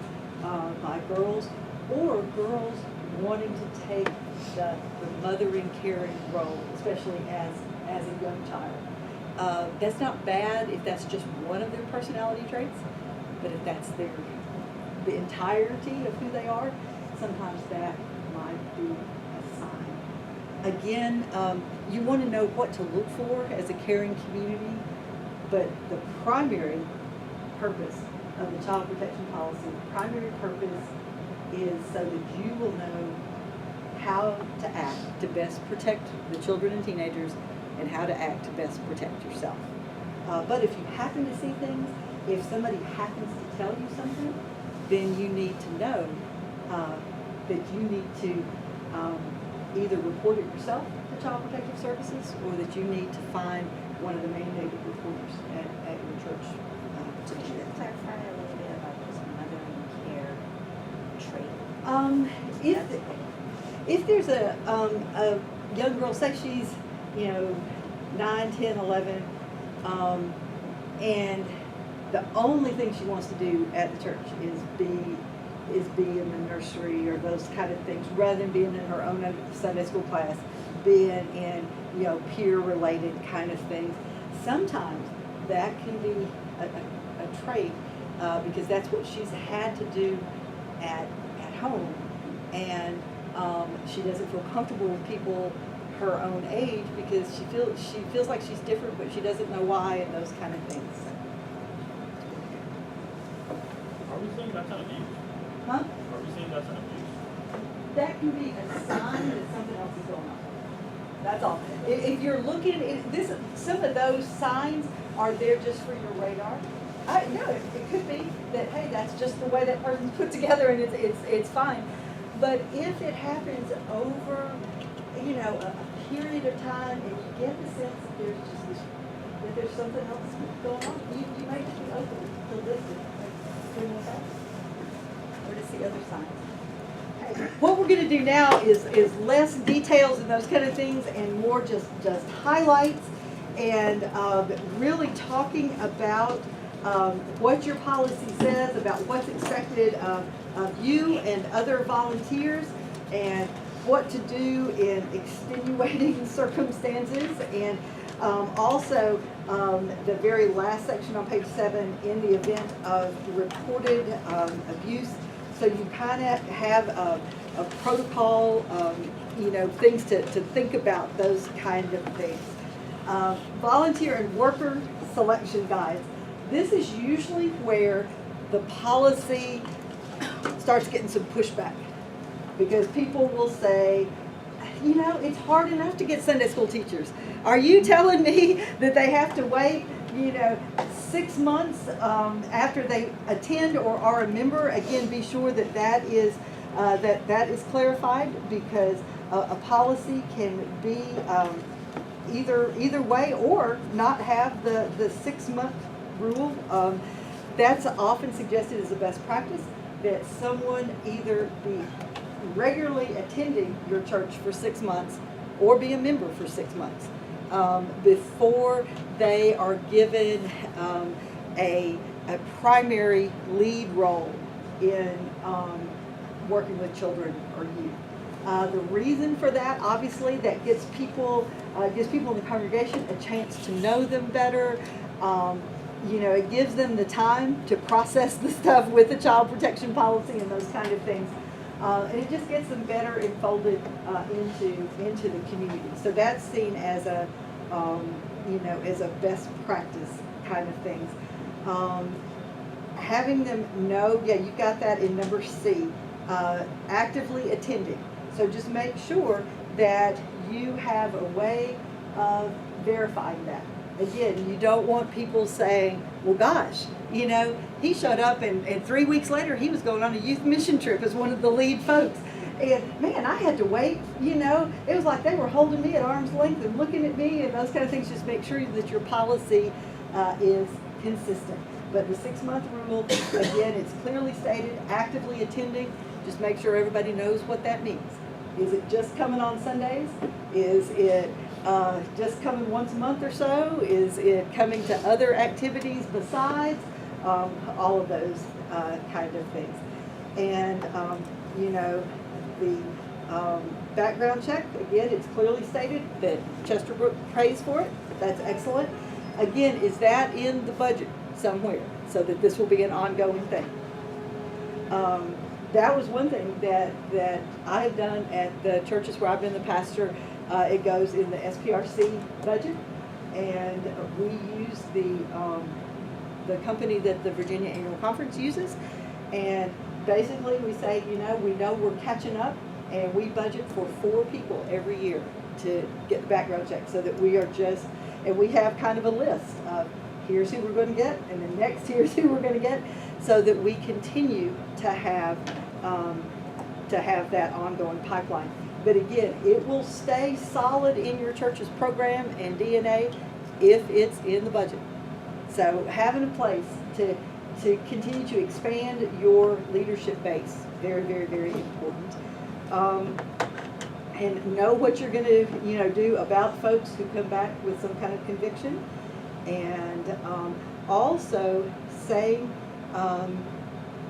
girls, or girls wanting to take the mothering, caring role, especially as a young child. That's not bad if that's just one of their personality traits, but if that's the entirety of who they are, sometimes that might be a sign Again, you want to know what to look for as a caring community, but the primary purpose of the child protection policy, the primary purpose is so that you will know how to act to best protect the children and teenagers and how to act to best protect yourself. But if you happen to see things, if somebody happens to tell you something, then you need to know that you need to either report it yourself to Child Protective Services, or that you need to find one of the mandated reporters at your church to do that. Clarify a little bit about this mothering care trait. If there's a young girl, say she's, 9, 10, 11, and the only thing she wants to do at the church is be in the nursery or those kind of things, rather than being in her own Sunday school class, being in, peer-related kind of things. Sometimes that can be a trait, because that's what she's had to do at home, and she doesn't feel comfortable with people her own age because she feels like she's different, but she doesn't know why, and those kind of things. Are we saying that's an abuse? Huh? Are we saying that's an abuse? That can be a sign that something else is going on. That's all. If you're looking at some of those signs are there just for your radar. It could be that, hey, that's just the way that person's put together, and it's fine. But if it happens over, a period of time, and you get the sense that there's something else going on, you may just be open to listen, or to see other signs. What we're going to do now is less details and those kind of things, and more just highlights, and really talking about what your policy says about what's expected of you and other volunteers, and what to do in extenuating circumstances, and also the very last section on page 7, in the event of reported abuse. So you kind of have a protocol, things to think about, those kind of things. Volunteer and worker selection guides. This is usually where the policy starts getting some pushback, because people will say, it's hard enough to get Sunday school teachers. Are you telling me that they have to wait, 6 months after they attend or are a member? Again, be sure that is clarified, because a policy can be either way, or not have the 6-month rule. That's often suggested as a best practice, that someone either be regularly attending your church for 6 months or be a member for 6 months before they are given a primary lead role in working with children or youth. The reason for that, obviously, that gives people in the congregation a chance to know them better. It gives them the time to process the stuff with the child protection policy and those kind of things. And it just gets them better enfolded into the community. So that's seen as a best practice kind of things. Having them know, you got that in number C, actively attending. So just make sure that you have a way of verifying that. Again, you don't want people saying, well, gosh, he showed up and 3 weeks later he was going on a youth mission trip as one of the lead folks. And man, I had to wait, it was like they were holding me at arm's length and looking at me and those kind of things. Just make sure that your policy is consistent. But the 6-month rule, again, it's clearly stated, actively attending. Just make sure everybody knows what that means. Is it just coming on Sundays? Is it just coming once a month or so? Is it coming to other activities besides? All of those kind of things. And, the background check, again, it's clearly stated that Chesterbrook pays for it. That's excellent. Again, is that in the budget somewhere so that this will be an ongoing thing? That was one thing that I have done at the churches where I've been the pastor. It goes in the SPRC budget, and we use the company that the Virginia Annual Conference uses. And basically, we say, we know we're catching up, and we budget for 4 people every year to get the background check, so that we are just, and we have kind of a list of here's who we're going to get, and then next here's who we're going to get, so that we continue to have that ongoing pipeline. But again, it will stay solid in your church's program and DNA if it's in the budget. So having a place to continue to expand your leadership base, very, very, very important. And know what you're going to, do about folks who come back with some kind of conviction. And also saying,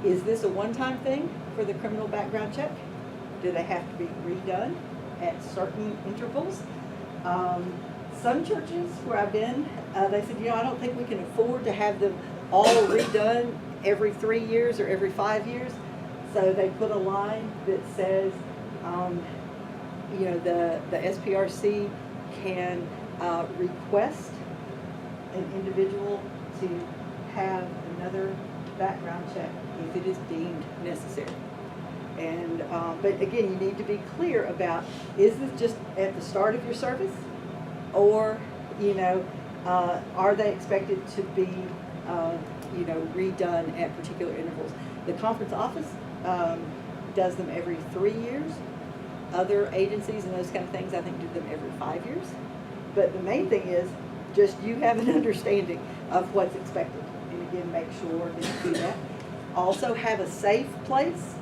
is this a one-time thing for the criminal background check? Do they have to be redone at certain intervals? Some churches where I've been, they said, I don't think we can afford to have them all redone every 3 years or every 5 years. So they put a line that says, the SPRC can request an individual to have another background check if it is deemed necessary. And but again, you need to be clear about, is this just at the start of your service, or are they expected to be redone at particular intervals? The conference office does them every 3 years. Other agencies and those kind of things, I think, do them every 5 years. But the main thing is just you have an understanding of what's expected. And again, make sure that you do that. Also have a safe place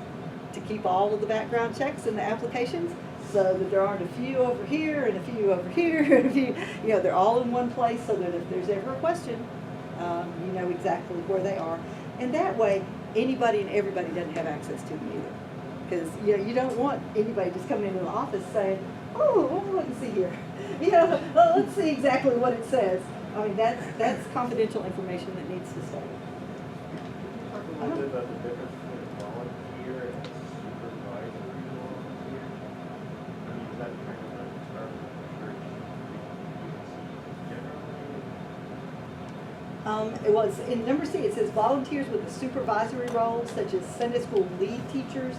to keep all of the background checks and the applications, so that there aren't a few over here and a few over here and a few, they're all in one place, so that if there's ever a question, you know exactly where they are. And that way, anybody and everybody doesn't have access to them either. Because, you don't want anybody just coming into the office saying, oh, well, let's see here. Well, let's see exactly what it says. I mean, that's confidential information that needs to stay. Talk a little bit about the difference between a volunteer and a supervisory volunteer. I mean, is that kind of a term in the church generally? It was in number C. It says volunteers with a supervisory role, such as Sunday school lead teachers.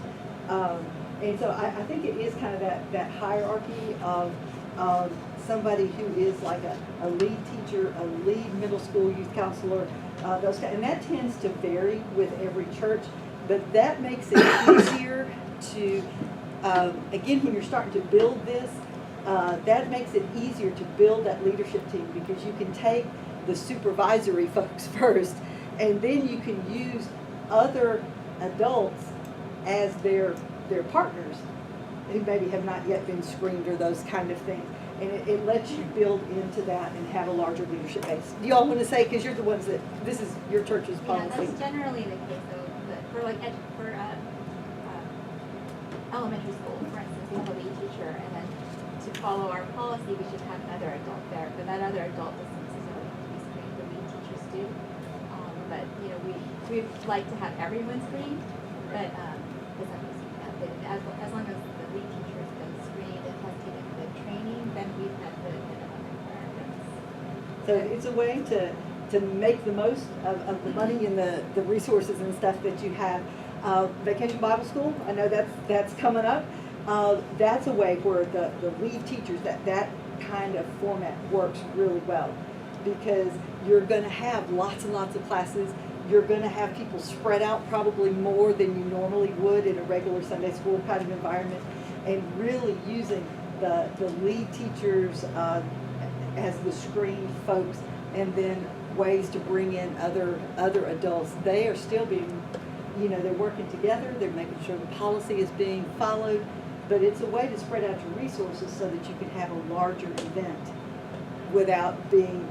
And so I think it is kind of that hierarchy of somebody who is like a lead teacher, a lead middle school youth counselor, those kind, and that tends to vary with every church. But that makes it easier to, again, when you're starting to build this, that makes it easier to build that leadership team, because you can take the supervisory folks first, and then you can use other adults as their partners who maybe have not yet been screened or those kind of things. And it lets you build into that and have a larger leadership base. Do y'all want to say, because you're the ones that, this is your church's policy? Yeah, that's generally the case, though, for elementary school, for instance, we have a lead teacher, and then to follow our policy, we should have another adult there, but that other adult doesn't necessarily have to be screened, the lead teachers do. But, we'd like to have everyone screened, but, as long as the lead teacher has been screened and has taken the training, then we've met the minimum requirements. So it's a way to make the most of the money and the resources and stuff that you have. Vacation Bible School, I know that's coming up. That's a way where the lead teachers, that kind of format works really well, because you're going to have lots and lots of classes. You're going to have people spread out probably more than you normally would in a regular Sunday school kind of environment, and really using the lead teachers as the screened folks, and then ways to bring in other adults. They are still being, they're working together, they're making sure the policy is being followed, but it's a way to spread out your resources so that you can have a larger event without being,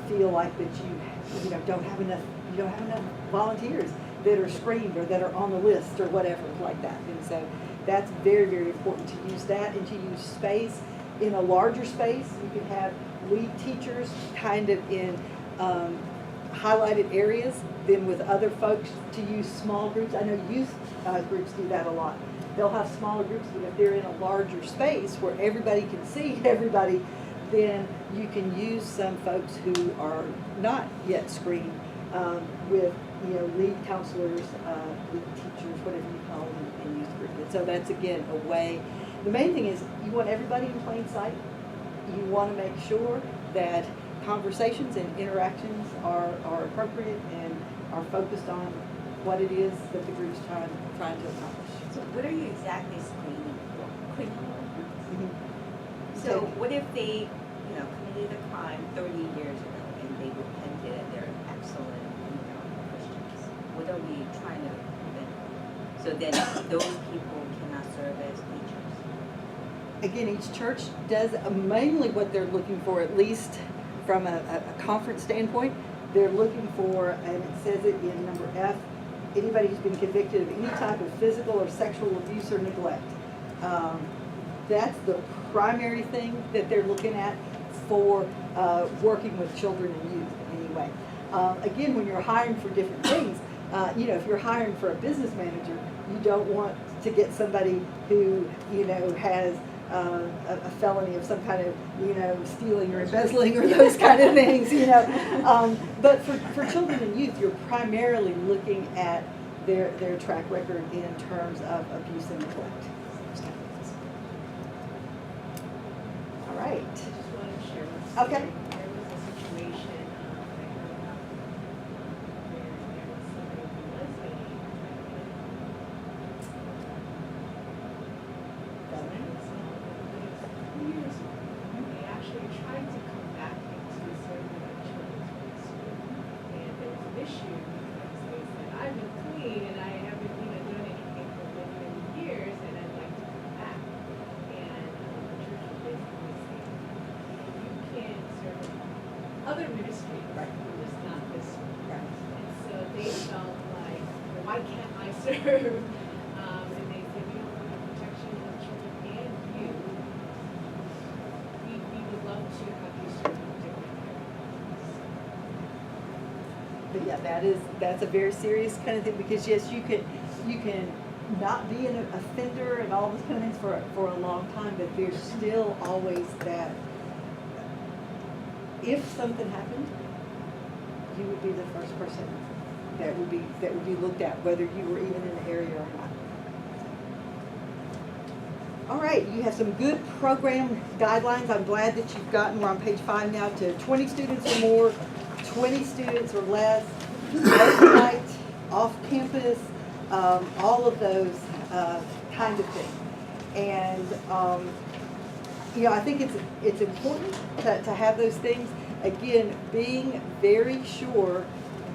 feel like that you don't have enough volunteers that are screened or that are on the list or whatever like that. And so that's very, very important to use that, and to use space. In a larger space, you can have lead teachers kind of in highlighted areas, then with other folks to use small groups. I know youth groups do that a lot. they'll have smaller groups, but if they're in a larger space where everybody can see everybody, then you can use some folks who are not yet screened with, you know, lead counselors, lead teachers, whatever you call them in youth group. And so that's, again, a way. The main thing is you want everybody in plain sight. You want to make sure that conversations and interactions are appropriate and are focused on what it is that the group's trying to accomplish. So what are you exactly screening for? Criminal? So Okay. what if they, you know, committed a crime 30 years ago and they repented and they're excellent, you know, Christians? What are we trying to prevent? So then those people cannot serve as teachers? Again, each church does mainly what they're looking for, at least from a conference standpoint. They're looking for, and it says it in number F, anybody who's been convicted of any type of physical or sexual abuse or neglect. That's the primary thing that they're looking at for working with children and youth anyway. Again, when you're hiring for different things, you know, if you're hiring for a business manager, you don't want to get somebody who, you know, has a felony of some kind of, you know, stealing or embezzling or those kind of things, you know. But for children and youth, you're primarily looking at their track record in terms of abuse and neglect. All right. I just wanted to share one Okay. story. There was a situation I heard about where there was somebody who was getting years ago. They actually tried to come back into serving at children's play school. And there was an issue because they said, I've been clean and I haven't, you know, done anything for many, many years and I'd like to come back. And the church was basically saying, you can't serve other ministries, just not this one. And so they felt like, well, why can't I serve? And they said, you know, for the protection of children and you, we would love to have you serve in different areas. But yeah, that's a very serious kind of thing, because yes, you can not be an offender and all those kind of things for a long time, but there's still always that, if something happened, you would be the first person that would be looked at, whether you were even in the area or not. All right, you have some good program guidelines. I'm glad that you've gotten, we're on page 5 now, to 20 students or more, 20 students or less, overnight, off campus, all of those kind of things. And you know, I think it's important to have those things. Again, being very sure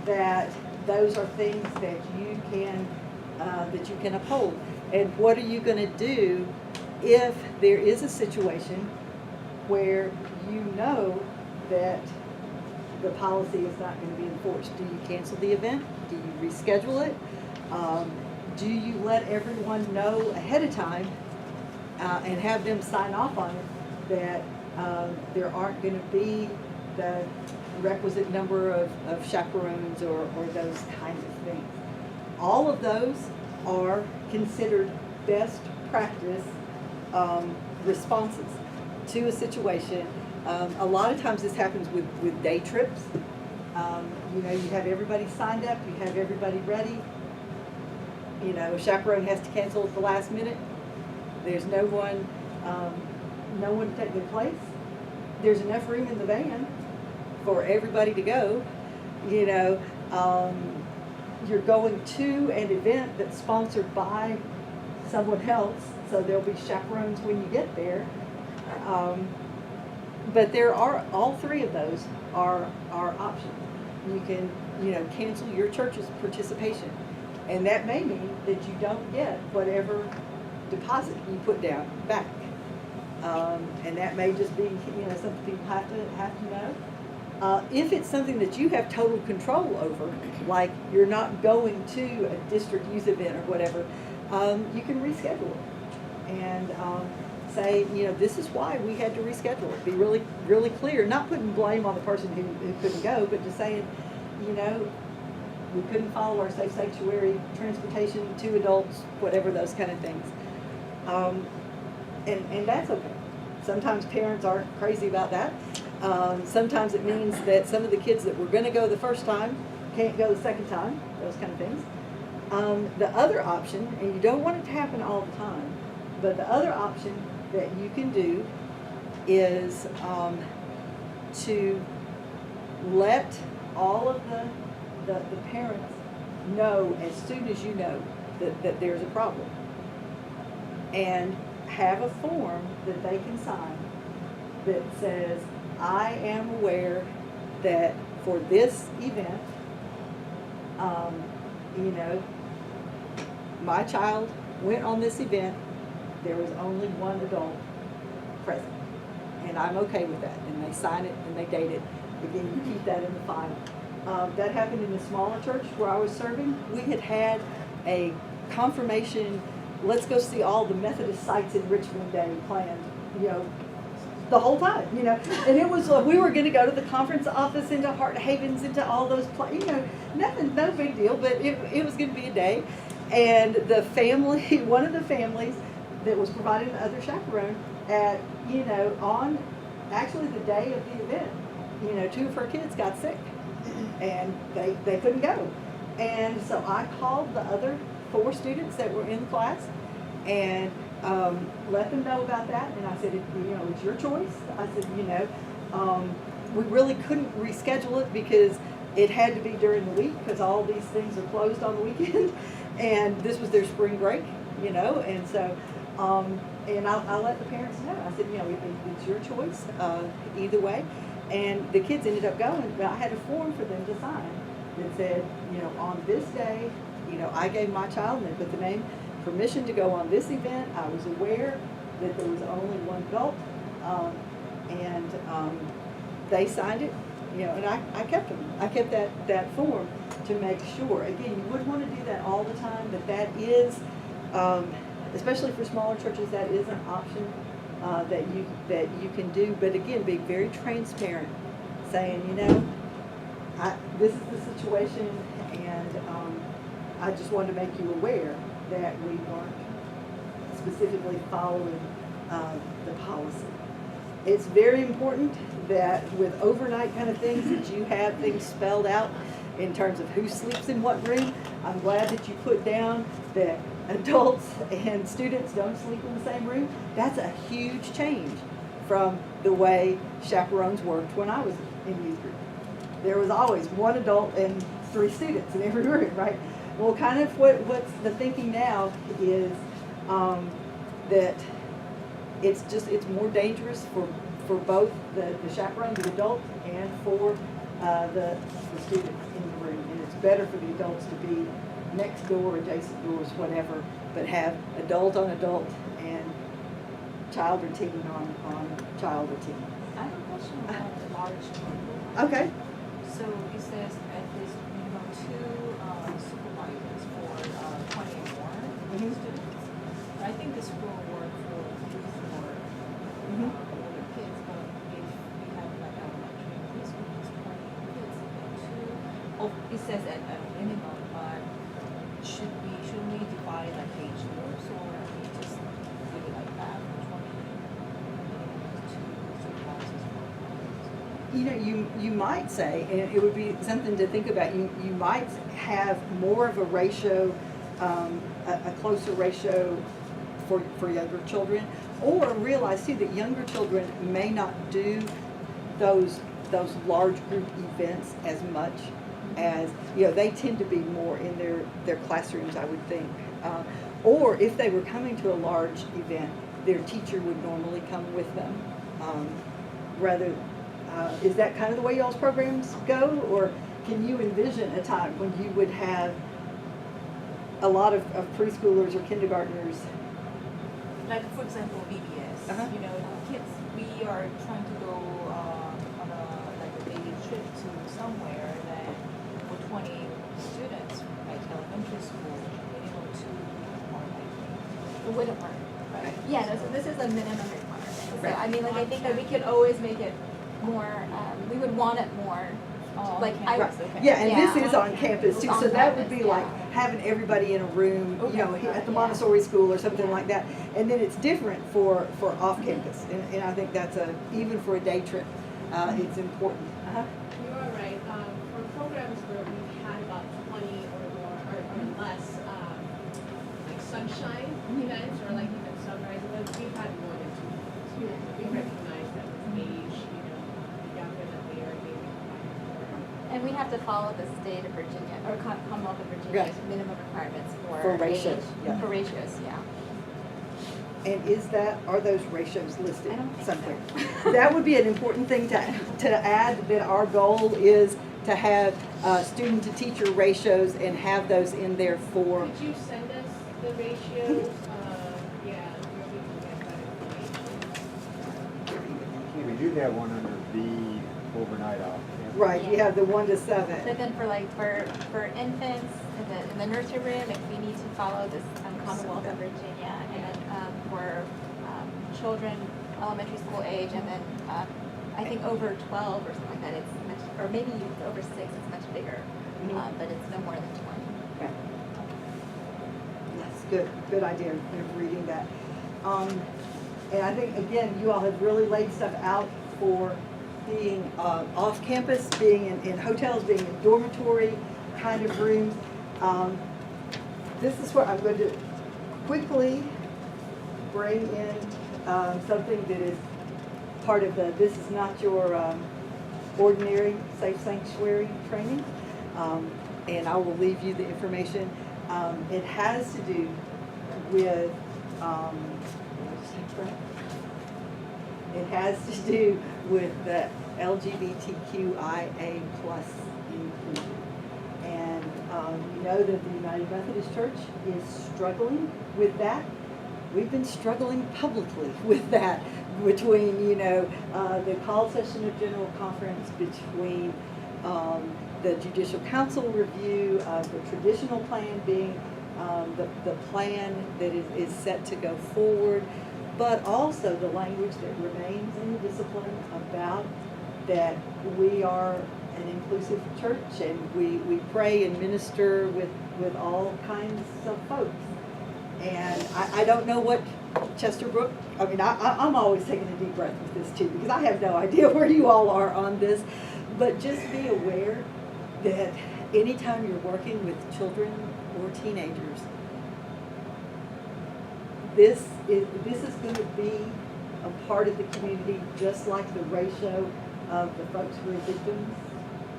that those are things that you can uphold. And what are you going to do if there is a situation where you know that the policy is not going to be enforced? Do you cancel the event? Do you reschedule it? Do you let everyone know ahead of time and have them sign off on it that there aren't going to be the requisite number of chaperones or those kinds of things? All of those are considered best practice responses to a situation. A lot of times this happens with day trips. You know, you have everybody signed up, you have everybody ready. You know, a chaperone has to cancel at the last minute. There's no one to take their place. There's enough room in the van for everybody to go. You know, you're going to an event that's sponsored by someone else, so there'll be chaperones when you get there. But there are, all three of those are options. You can, you know, cancel your church's participation, and that may mean that you don't get whatever deposit you put down back. And that may just be, you know, something people have to know. If it's something that you have total control over, like you're not going to a district youth event or whatever, you can reschedule it. And say, you know, this is why we had to reschedule it. Be really, really clear, not putting blame on the person who couldn't go, but just saying, you know, we couldn't follow our safe sanctuary transportation, 2 adults, whatever, those kind of things. And that's okay. Sometimes parents aren't crazy about that. Sometimes it means that some of the kids that were gonna go the first time can't go the second time, those kind of things. The other option, and you don't want it to happen all the time, but the other option that you can do is to let all of the parents know as soon as you know that there's a problem. And have a form that they can sign that says, I am aware that for this event, you know, my child went on this event, there was only one adult present. And I'm okay with that. And they sign it and they date it. Again, you keep that in the file. That happened in the smaller church where I was serving. We had a confirmation, let's go see all the Methodist sites in Richmond Day planned, you know, the whole time, you know. And it was, we were gonna go to the conference office, into Heart Havens, into all those, you know, nothing, no big deal, but it was gonna be a day. And the family, one of the families that was providing the other chaperone at, you know, on actually the day of the event, you know, 2 of her kids got sick and they couldn't go. And so I called the other 4 students that were in the class and let them know about that. And I said, you know, it's your choice. I said, you know, we really couldn't reschedule it because it had to be during the week because all these things are closed on the weekend. And this was their spring break, you know, and so, and I let the parents know. I said, you know, it's your choice, either way. And the kids ended up going, but I had a form for them to sign that said, you know, on this day, you know, I gave my child, and they put the name, permission to go on this event. I was aware that there was only one adult, and they signed it, you know, and I kept them. I kept that form to make sure. Again, you wouldn't want to do that all the time, but that is, especially for smaller churches, that is an option that you can do. But again, be very transparent, saying, you know, this is the situation, and I just wanted to make you aware that we weren't specifically following the policy. It's very important that with overnight kind of things that you have things spelled out in terms of who sleeps in what room. I'm glad that you put down that adults and students don't sleep in the same room. That's a huge change from the way chaperones worked when I was in youth group. There was always one adult and 3 students in every room, right? Well, kind of what's the thinking now is that it's more dangerous for both the chaperone, the adult, and for the students in the room. And it's better for the adults to be next door, adjacent doors, whatever, but have adult on adult and child or teen on child or teen. I have a question about the large group. Okay. So it says at least minimum 2 supervisors for 20 or more students. I think this will work for youth or older kids, but if we have like elementary and preschool, it's 20 kids, and 2. Oh, it says at a minimum, but should we divide like age groups, or we just leave it like that for 20? Minimum 2 supervisors for You know, you might say, and it would be something to think about, you might have more of a ratio, a closer ratio for younger children, or realize too that younger children may not do those large group events as much as, you know, they tend to be more in their classrooms, I would think. Or if they were coming to a large event, their teacher would normally come with them. Is that kind of the way y'all's programs go? Or can you envision a time when you would have a lot of preschoolers or kindergartners? like for example VBS, you know, kids, we are trying to go on a daily trip to somewhere that for 20 students, like elementary school, minimum 2 or like. It wouldn't work. Right. Yeah, no, so this is a minimum requirement. So Right. I mean, like, I think that we could always make it more, we would want it more Oh, like, okay. I, Right. Okay. Yeah, and this Yeah. is on campus too, so On that would campus, be like yeah. having everybody in a room, you know, Okay. at the Yeah. Montessori school or something Yeah. like that. And then it's different for off campus, and I think that's even for a day trip, it's important. Uh-huh. You are right. For programs where we've had about 20 or more, or less, like sunshine events, or like even sunrise events, we've had more than 2 students. We recognize that with age, the younger that they are, they require more. And we have to follow the state of Virginia, or Commonwealth of Virginia's Right. minimum requirements For for ratios, age. yeah. For ratios, yeah. And are those ratios listed I don't think somewhere? so. That would be an important thing to add, that our goal is to have student to teacher ratios and have those in there for. Could you send us the ratios? Yeah, where we can get that information. We do have one under B, overnight off campus. Right, you have the 1 to 7. But then for infants in the nursery room, if we need to follow this Commonwealth of Virginia, and then for children elementary school age, and then I think over 12 or something like that, it's much, or maybe over 6, it's much bigger, but it's no more than 20. Okay. Yes, good idea of reading that. And I think, again, you all have really laid stuff out for being off campus, being in hotels, being in dormitory kind of rooms. This is where I'm going to quickly bring in something that is part of this is not your ordinary safe sanctuary training. And I will leave you the information. It has to do with, it has to do with the LGBTQIA plus inclusion. And you know that the United Methodist Church is struggling with that. We've been struggling publicly with that between, the call session of General Conference, between the Judicial Council review, the traditional plan being the plan that is set to go forward, but also the language that remains in the discipline about that we are an inclusive church, and we pray and minister with all kinds of folks. And I don't know what Chesterbrook, I'm always taking a deep breath with this too, because I have no idea where you all are on this, but just be aware that anytime you're working with children or teenagers, this is going to be a part of the community, just like the ratio of the folks who are victims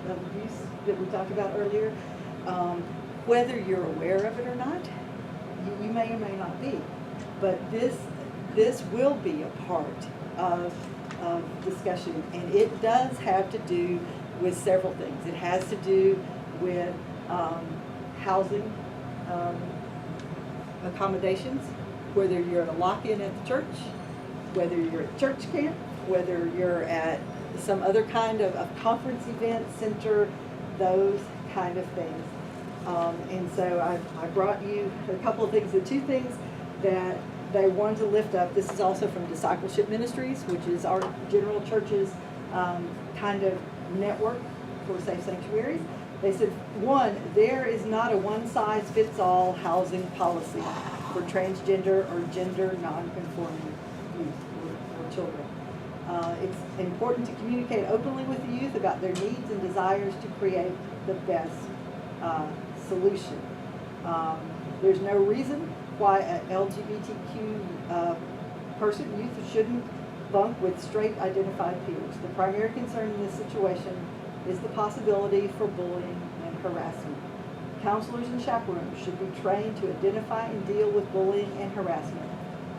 of abuse that we talked about earlier. Whether you're aware of it or not, you may or may not be, but this will be a part of discussion, and it does have to do with several things. It has to do with housing accommodations, whether you're at a lock-in at the church, whether you're at church camp, whether you're at some other kind of conference event center, those kind of things. And so I brought you a couple of things, the two things that they wanted to lift up. This is also from Discipleship Ministries, which is our general church's kind of network for safe sanctuaries. They said, one, there is not a one-size-fits-all housing policy for transgender or gender non-conforming youth or children. It's important to communicate openly with the youth about their needs and desires to create the best solution. There's no reason why an LGBTQ youth shouldn't bunk with straight identified peers. The primary concern in this situation is the possibility for bullying and harassment. Counselors and chaperones should be trained to identify and deal with bullying and harassment,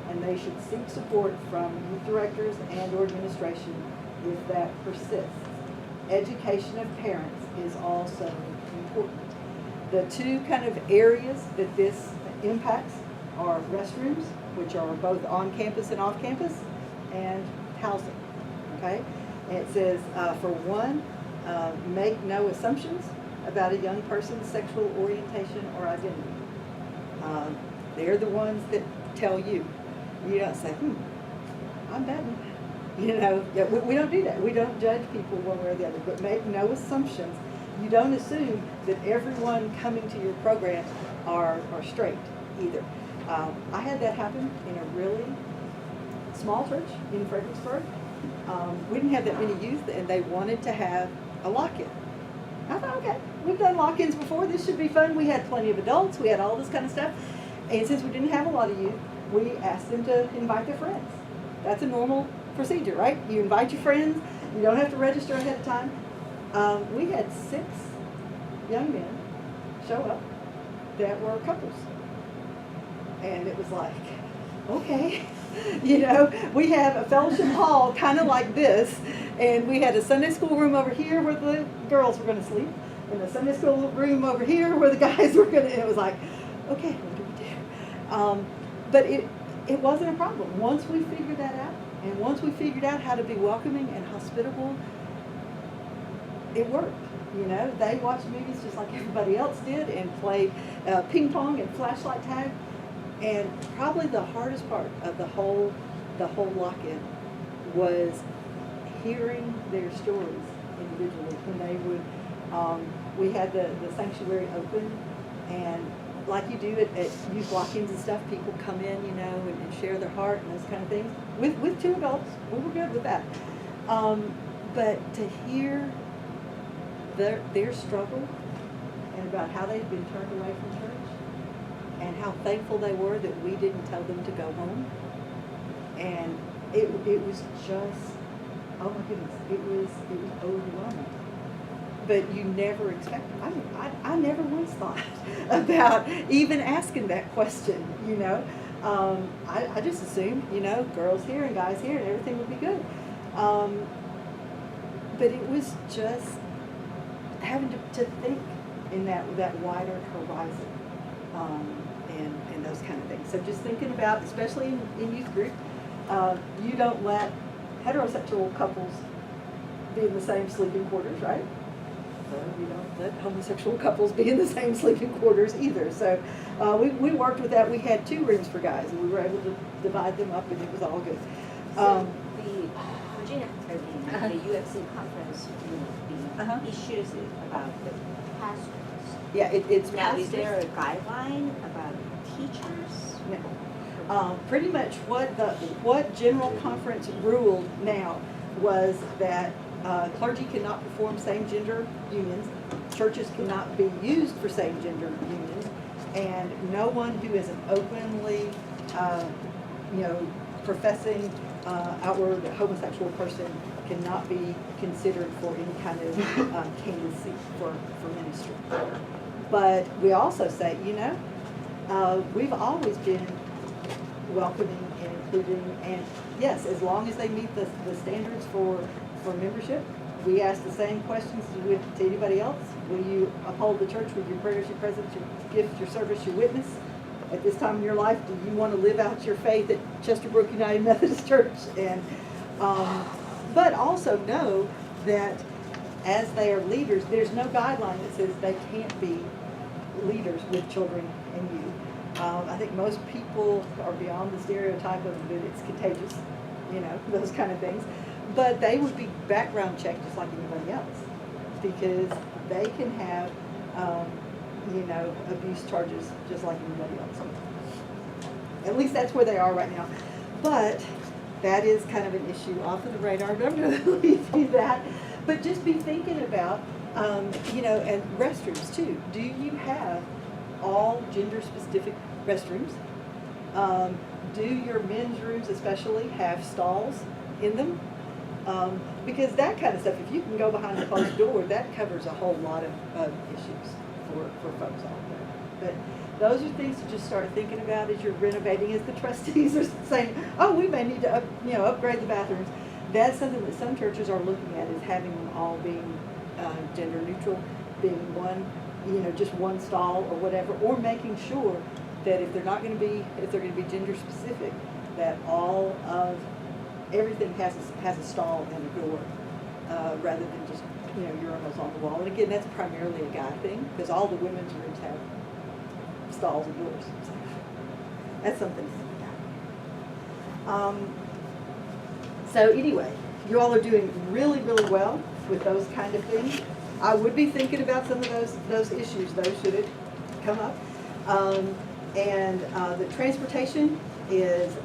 and they should seek support from youth directors and or administration if that persists. Education of parents is also important. The two kind of areas that this impacts are restrooms, which are both on campus and off campus, and housing, okay? And it says, for one, make no assumptions about a young person's sexual orientation or identity. They're the ones that tell you. You don't say, I'm betting. You know, yeah, we don't do that. We don't judge people one way or the other, but make no assumptions. You don't assume that everyone coming to your program are straight either. I had that happen in a really small church in Fredericksburg. We didn't have that many youth, and they wanted to have a lock-in. I thought, okay, we've done lock-ins before. This should be fun. We had plenty of adults. We had all this kind of stuff. And since we didn't have a lot of youth, we asked them to invite their friends. That's a normal procedure, right? You invite your friends. You don't have to register ahead of time. We had 6 young men show up that were couples. And it was like, okay. You know, we have a fellowship hall kind of like this, and we had a Sunday school room over here where the girls were going to sleep, and a Sunday school room over here where the guys were going to, and it was like, okay, what do we do? But it wasn't a problem. Once we figured that out, and once we figured out how to be welcoming and hospitable, it worked. You know, they watched movies just like everybody else did and played ping pong and flashlight tag. And probably the hardest part of the whole lock-in was hearing their stories individually. When they would, we had the sanctuary open, and like you do at youth lock-ins and stuff, people come in, you know, and share their heart and those kind of things. With 2 adults, we were good with that. But to hear their struggle and about how they'd been turned away from church, and how thankful they were that we didn't tell them to go home. And it was just, oh my goodness, it was overwhelming. But you never expect, I mean, I never once thought about even asking that question, you know. I just assumed, you know, girls here and guys here and everything would be good. But it was just having to think in that wider horizon. And those kind of things. So just thinking about, especially in youth group, you don't let heterosexual couples be in the same sleeping quarters, right? So you don't let homosexual couples be in the same sleeping quarters either. So we worked with that. We had 2 rooms for guys, and we were able to divide them up, and it was all good. So the Virginia, the UMC conference, the issues is about the pastors. Yeah, it's Now, is pastors. there a guideline about teachers? No. Pretty much what General Conference ruled now was that clergy cannot perform same-gender unions, churches cannot be used for same-gender unions, and no one who is an openly, you know, professing outward homosexual person cannot be considered for any kind of candidacy for ministry. But we also say, you know, we've always been welcoming and including, and yes, as long as they meet the standards for membership, we ask the same questions as we would to anybody else. Will you uphold the church with your prayers, your presence, your gift, your service, your witness? At this time in your life, do you want to live out your faith at Chesterbrook United Methodist Church? And but also know that as they are leaders, there's no guideline that says they can't be leaders with children and youth. I think most people are beyond the stereotype of that it's contagious, you know, those kind of things. But they would be background checked just like anybody else, because they can have, you know, abuse charges just like anybody else. At least that's where they are right now. But that is kind of an issue off of the radar. I'm going to leave you that. But just be thinking about, you know, and restrooms too. Do you have all gender-specific restrooms? Do your men's rooms especially have stalls in them? Because that kind of stuff, if you can go behind a closed door, that covers a whole lot of issues for folks out there. But those are things to just start thinking about as you're renovating, as the trustees are saying, oh, we may need to upgrade the bathrooms. That's something that some churches are looking at, is having them all being gender neutral, being one, you know, just one stall or whatever, or making sure that if they're going to be gender specific, that all of everything has a stall and a door, rather than just, you know, urinals on the wall. And again, that's primarily a guy thing, because all the women's rooms have stalls and doors. So that's something to think about. So anyway, you all are doing really, really well with those kind of things. I would be thinking about some of those issues, though, should it come up. And the transportation is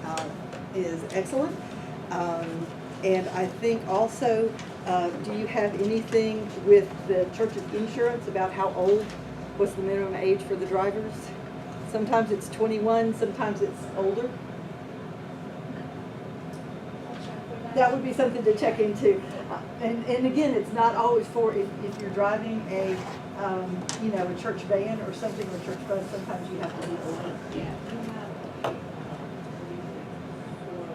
excellent. And I think also, do you have anything with the church's insurance about how old, what's the minimum age for the drivers? Sometimes it's 21, sometimes it's older. That would be something to check into. And again, it's not always for, if you're driving a, a church van or something, or a church bus, sometimes you have to be older. Yeah, we have, four of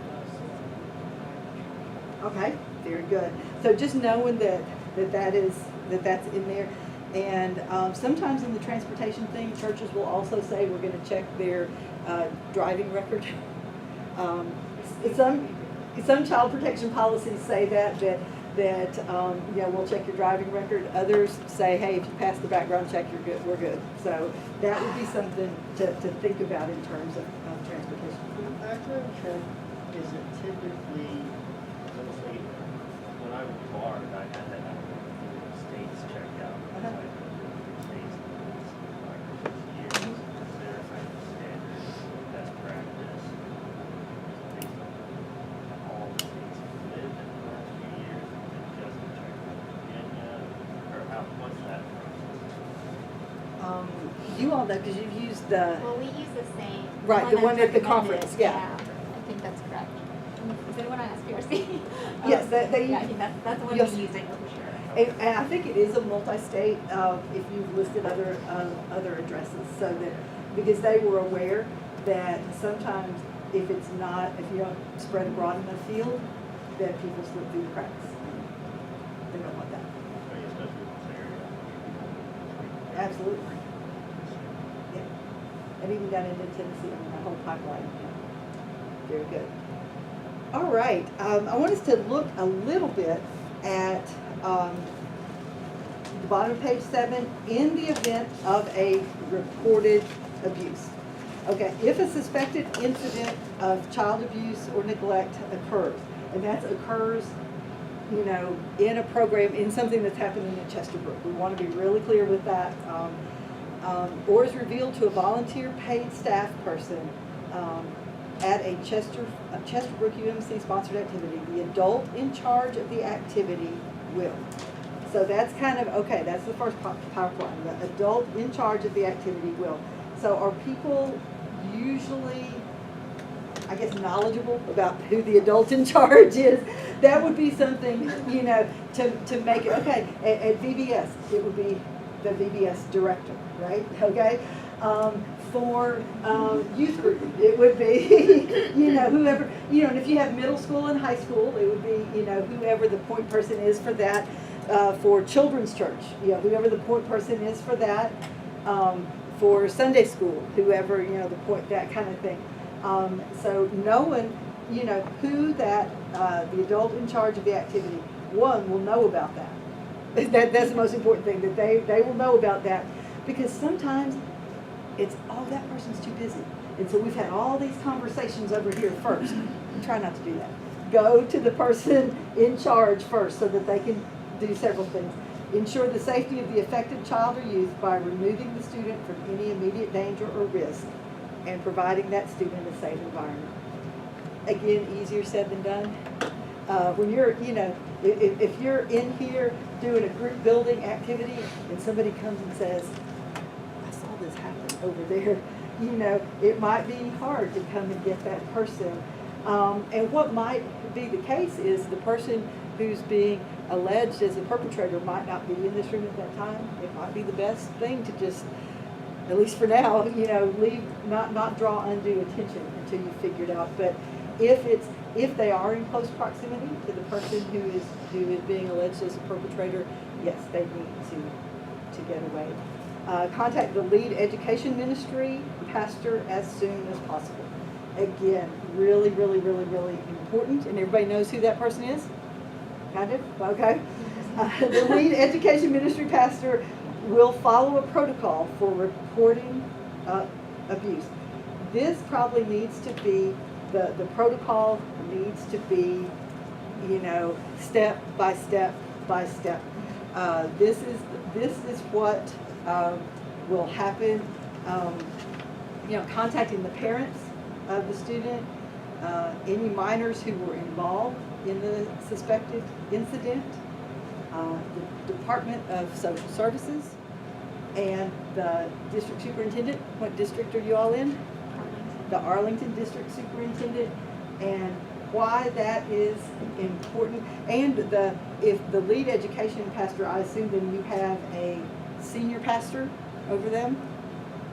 us. Okay, very good. So just knowing that's in there. And sometimes in the transportation thing, churches will also say we're going to check their driving record. Some child protection policies say that we'll check your driving record. Others say, hey, if you pass the background check, you're good. We're good. So that would be something to think about in terms of transportation. Background check isn't typically, let's say, when I was barred, I had to have the states checked out. So I had to go through states for 5 or 6 years. Is there a kind of standard best practice based on all the states have lived in the last few years, and just to check out Virginia, or what's that process? You all know because you've used the. Well, we use the same. Right, the one at the recommended, conference, yeah. I think that's correct. Is anyone on SPRC? Yes, they. Yeah, I think that's the one Yes. we use, I know for sure. And I think it is a multi-state, if you've listed other addresses, so that, because they were aware that sometimes if it's not, if you don't spread abroad in the field, that people slip through the cracks. They don't want that. Especially in this area. Absolutely. Yeah. And even down into Tennessee, I mean, the whole pipeline. Yeah. Very good. All right, I want us to look a little bit at the bottom of page 7, in the event of a reported abuse. Okay, if a suspected incident of child abuse or neglect occurs, and that occurs, in a program, in something that's happening at Chesterbrook. We want to be really clear with that. Or is revealed to a volunteer paid staff person at a Chesterbrook UMC sponsored activity, the adult in charge of the activity will. So that's kind of, okay, that's the first PowerPoint. The adult in charge of the activity will. So are people usually, I guess, knowledgeable about who the adult in charge is? That would be something, to make it, okay, at VBS, it would be the VBS director, right? Okay? For youth group, it would be, whoever, and if you have middle school and high school, it would be, whoever the point person is for that. For children's church, whoever the point person is for that. For Sunday school, whoever, the point, that kind of thing. So knowing, who that, the adult in charge of the activity, one, will know about that. That's the most important thing, that they will know about that. Because sometimes it's, oh, that person's too busy. And so we've had all these conversations over here first. Try not to do that. Go to the person in charge first so that they can do several things. Ensure the safety of the affected child or youth by removing the student from any immediate danger or risk and providing that student a safe environment. Again, easier said than done. When you're, if you're in here doing a group building activity and somebody comes and says, I saw this happen over there, it might be hard to come and get that person. And what might be the case is the person who's being alleged as a perpetrator might not be in this room at that time. It might be the best thing to just, at least for now, leave, not draw undue attention until you figure it out. But if they are in close proximity to the person who is being alleged as a perpetrator, yes, they need to get away. Contact the lead education ministry pastor as soon as possible. Again, really, really, really, really important. And everybody knows who that person is? Kind of? Okay. The lead education ministry pastor will follow a protocol for reporting abuse. This probably needs to be, the protocol needs to be you know, step by step by step. This is what will happen. You know, contacting the parents of the student, any minors who were involved in the suspected incident, the Department of Social Services, and the district superintendent. What district are you all in? The Arlington District Superintendent, and why that is important. And if the lead education pastor, I assume then you have a senior pastor over them.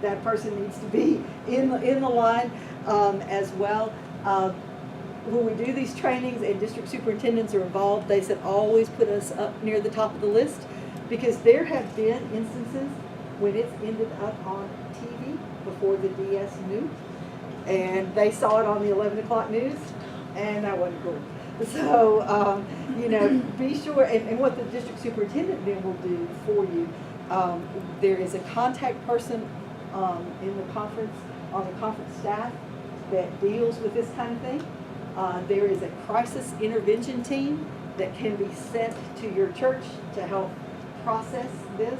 That person needs to be in the line as well. When we do these trainings and district superintendents are involved, they said always put us up near the top of the list, because there have been instances when it's ended up on TV before the DS knew, and they saw it on the 11 o'clock news, and that wasn't cool. So, you know, be sure, and what the district superintendent then will do for you, there is a contact person in the conference, on the conference staff, that deals with this kind of thing. There is a crisis intervention team that can be sent to your church to help process this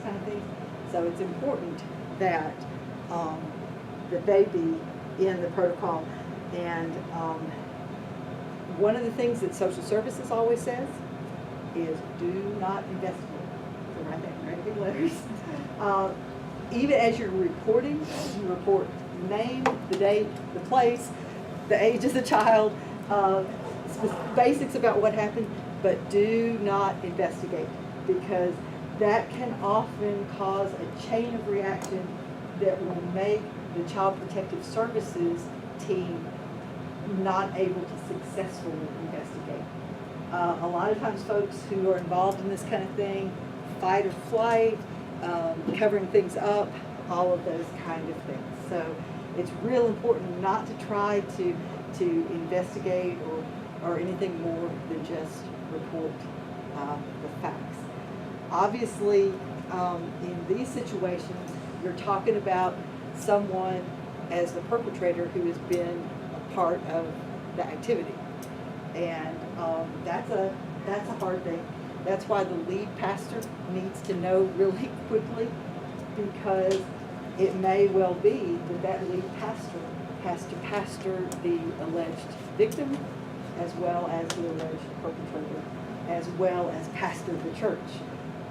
kind of thing. So it's important that that they be in the protocol. And one of the things that social services always says is do not investigate. So write that in very big letters. Even as you're reporting, you report the name, the date, the place, the age of the child, basics about what happened, but do not investigate, because that can often cause a chain of reaction that will make the Child Protective Services team not able to successfully investigate. A lot of times folks who are involved in this kind of thing, fight or flight, covering things up, all of those kind of things. So it's real important not to try to investigate or anything more than just report the facts. Obviously, in these situations, you're talking about someone as the perpetrator who has been a part of the activity. And that's a hard thing. That's why the lead pastor needs to know really quickly, because it may well be that lead pastor has to pastor the alleged victim as well as the alleged perpetrator, as well as pastor the church.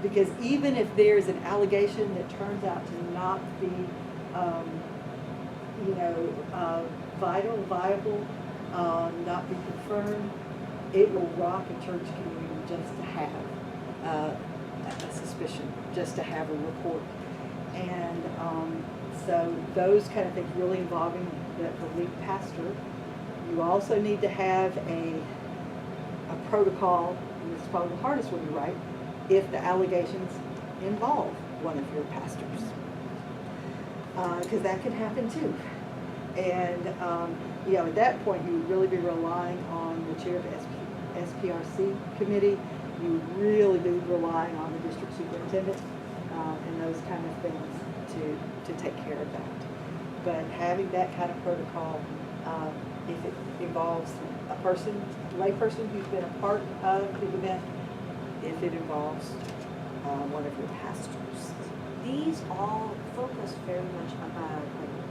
Because even if there's an allegation that turns out to not be, viable, not be confirmed, it will rock a church community just to have a suspicion, just to have a report. And so those kind of things really involving the lead pastor. You also need to have a protocol, and this is probably the hardest one to write, if the allegations involve one of your pastors. Because that can happen too. And at that point, you would really be relying on the chair of the SPRC committee. You would really be relying on the district superintendent and those kind of things to take care of that. But having that kind of protocol, if it involves a layperson who's been a part of the event, if it involves one of your pastors. These all focus very much about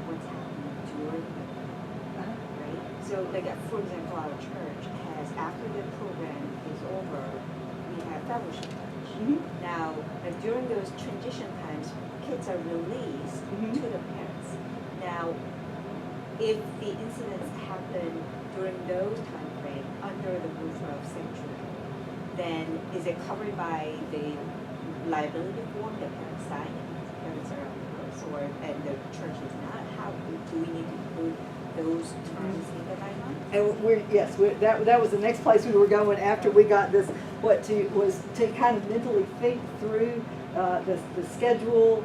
what's happening during the event, right? So for example, our church has, after the program is over, we have fellowship lunch. Mm-hmm. Now, during those transition times, kids are released to the parents. Now, if the incidents happen during those time frame under the roof of sanctuary, then is it covered by the liability form that parents sign? Parents are on the house, and the church is not. How do we need to put those terms in the guidelines? And that was the next place we were going after we got this. Was to kind of mentally think through the schedule,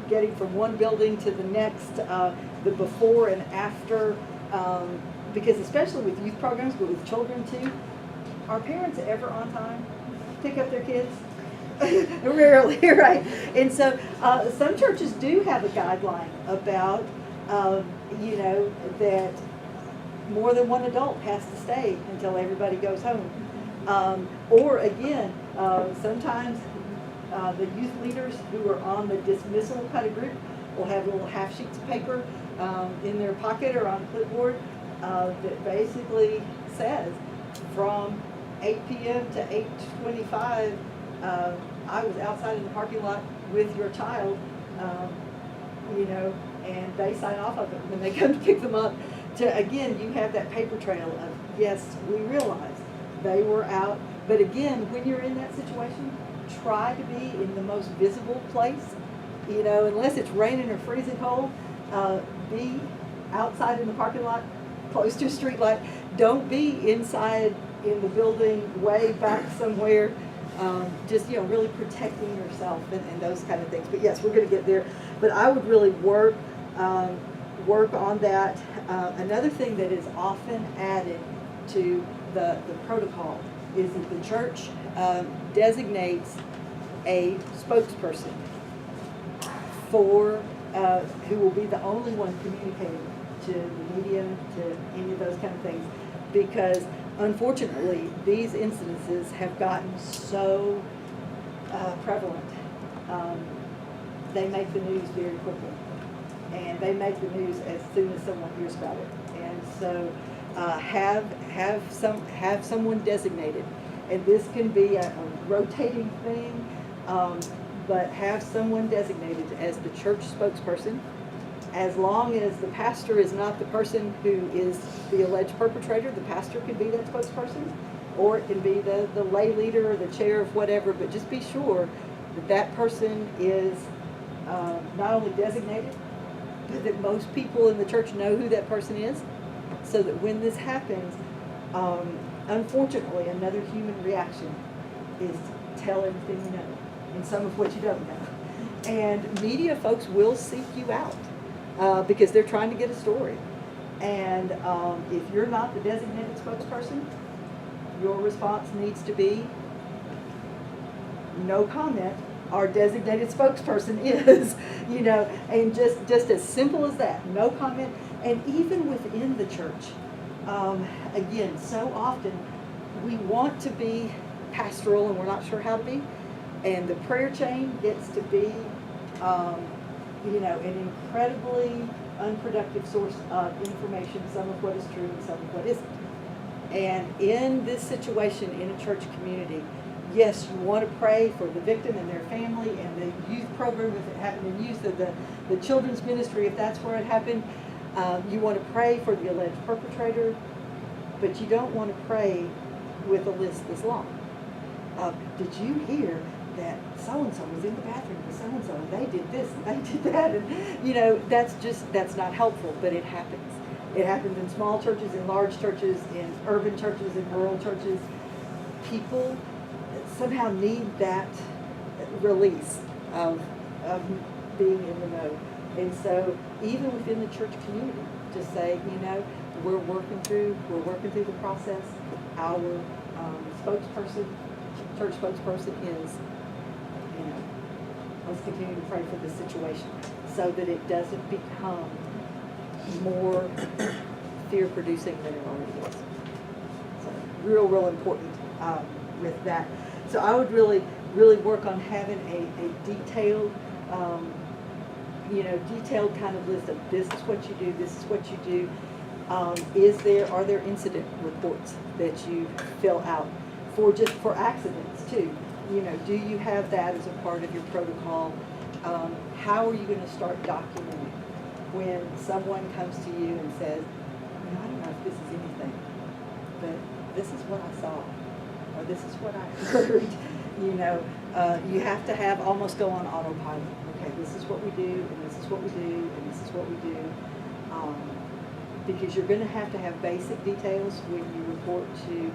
getting from one building to the next, the before and after, because especially with youth programs, but with children too, are parents ever on time to pick up their kids? Rarely, right? And so some churches do have a guideline about, that more than one adult has to stay until everybody goes home. Or again, sometimes the youth leaders who are on the dismissal kind of group will have little half sheets of paper in their pocket or on a clipboard that basically says from 8 p.m. to 8:25, I was outside in the parking lot with your child, and they sign off of it when they come to pick them up. Again, you have that paper trail of, yes, we realize they were out. But again, when you're in that situation, try to be in the most visible place. Unless it's raining or freezing cold, be outside in the parking lot, close to a street light. Don't be inside in the building way back somewhere. Just, really protecting yourself and those kind of things. But yes, we're going to get there. But I would really work on that. Another thing that is often added to the protocol is that the church designates a spokesperson for who will be the only one communicating to the media, to any of those kind of things, because unfortunately these incidences have gotten so prevalent. They make the news very quickly, and they make the news as soon as someone hears about it. And so have someone designated, and this can be a rotating thing, but have someone designated as the church spokesperson, as long as the pastor is not the person who is the alleged perpetrator. The pastor can be that spokesperson, or it can be the lay leader or the chair of whatever, but just be sure that that person is not only designated, but that most people in the church know who that person is, so that when this happens, unfortunately, another human reaction is to tell everything you know and some of what you don't know. And media folks will seek you out because they're trying to get a story. And if you're not the designated spokesperson, your response needs to be no comment. Our designated spokesperson is, and just as simple as that, no comment. And even within the church, again, so often we want to be pastoral and we're not sure how to be. And the prayer chain gets to be, an incredibly unproductive source of information, some of what is true and some of what isn't. And in this situation in a church community, yes, you want to pray for the victim and their family and the youth program if it happened in youth, or the children's ministry if that's where it happened. You want to pray for the alleged perpetrator, but you don't want to pray with a list this long. Did you hear that so-and-so was in the bathroom with so-and-so and they did this and they did that? And, that's not helpful, but it happens. It happens in small churches, in large churches, in urban churches, in rural churches. People somehow need that release of being in the know. And so even within the church community, to say, we're working through the process. Our church spokesperson is, let's continue to pray for this situation so that it doesn't become more fear-producing than it already is. So real important with that. So I would really work on having a detailed, detailed kind of list of this is what you do, this is what you do. Are there incident reports that you fill out for accidents too? Do you have that as a part of your protocol? How are you going to start documenting when someone comes to you and says, I don't know if this is anything, but this is what I saw, or this is what I heard. You have to almost go on autopilot. Okay, this is what we do, and this is what we do, and this is what we do. Because you're going to have basic details when you report to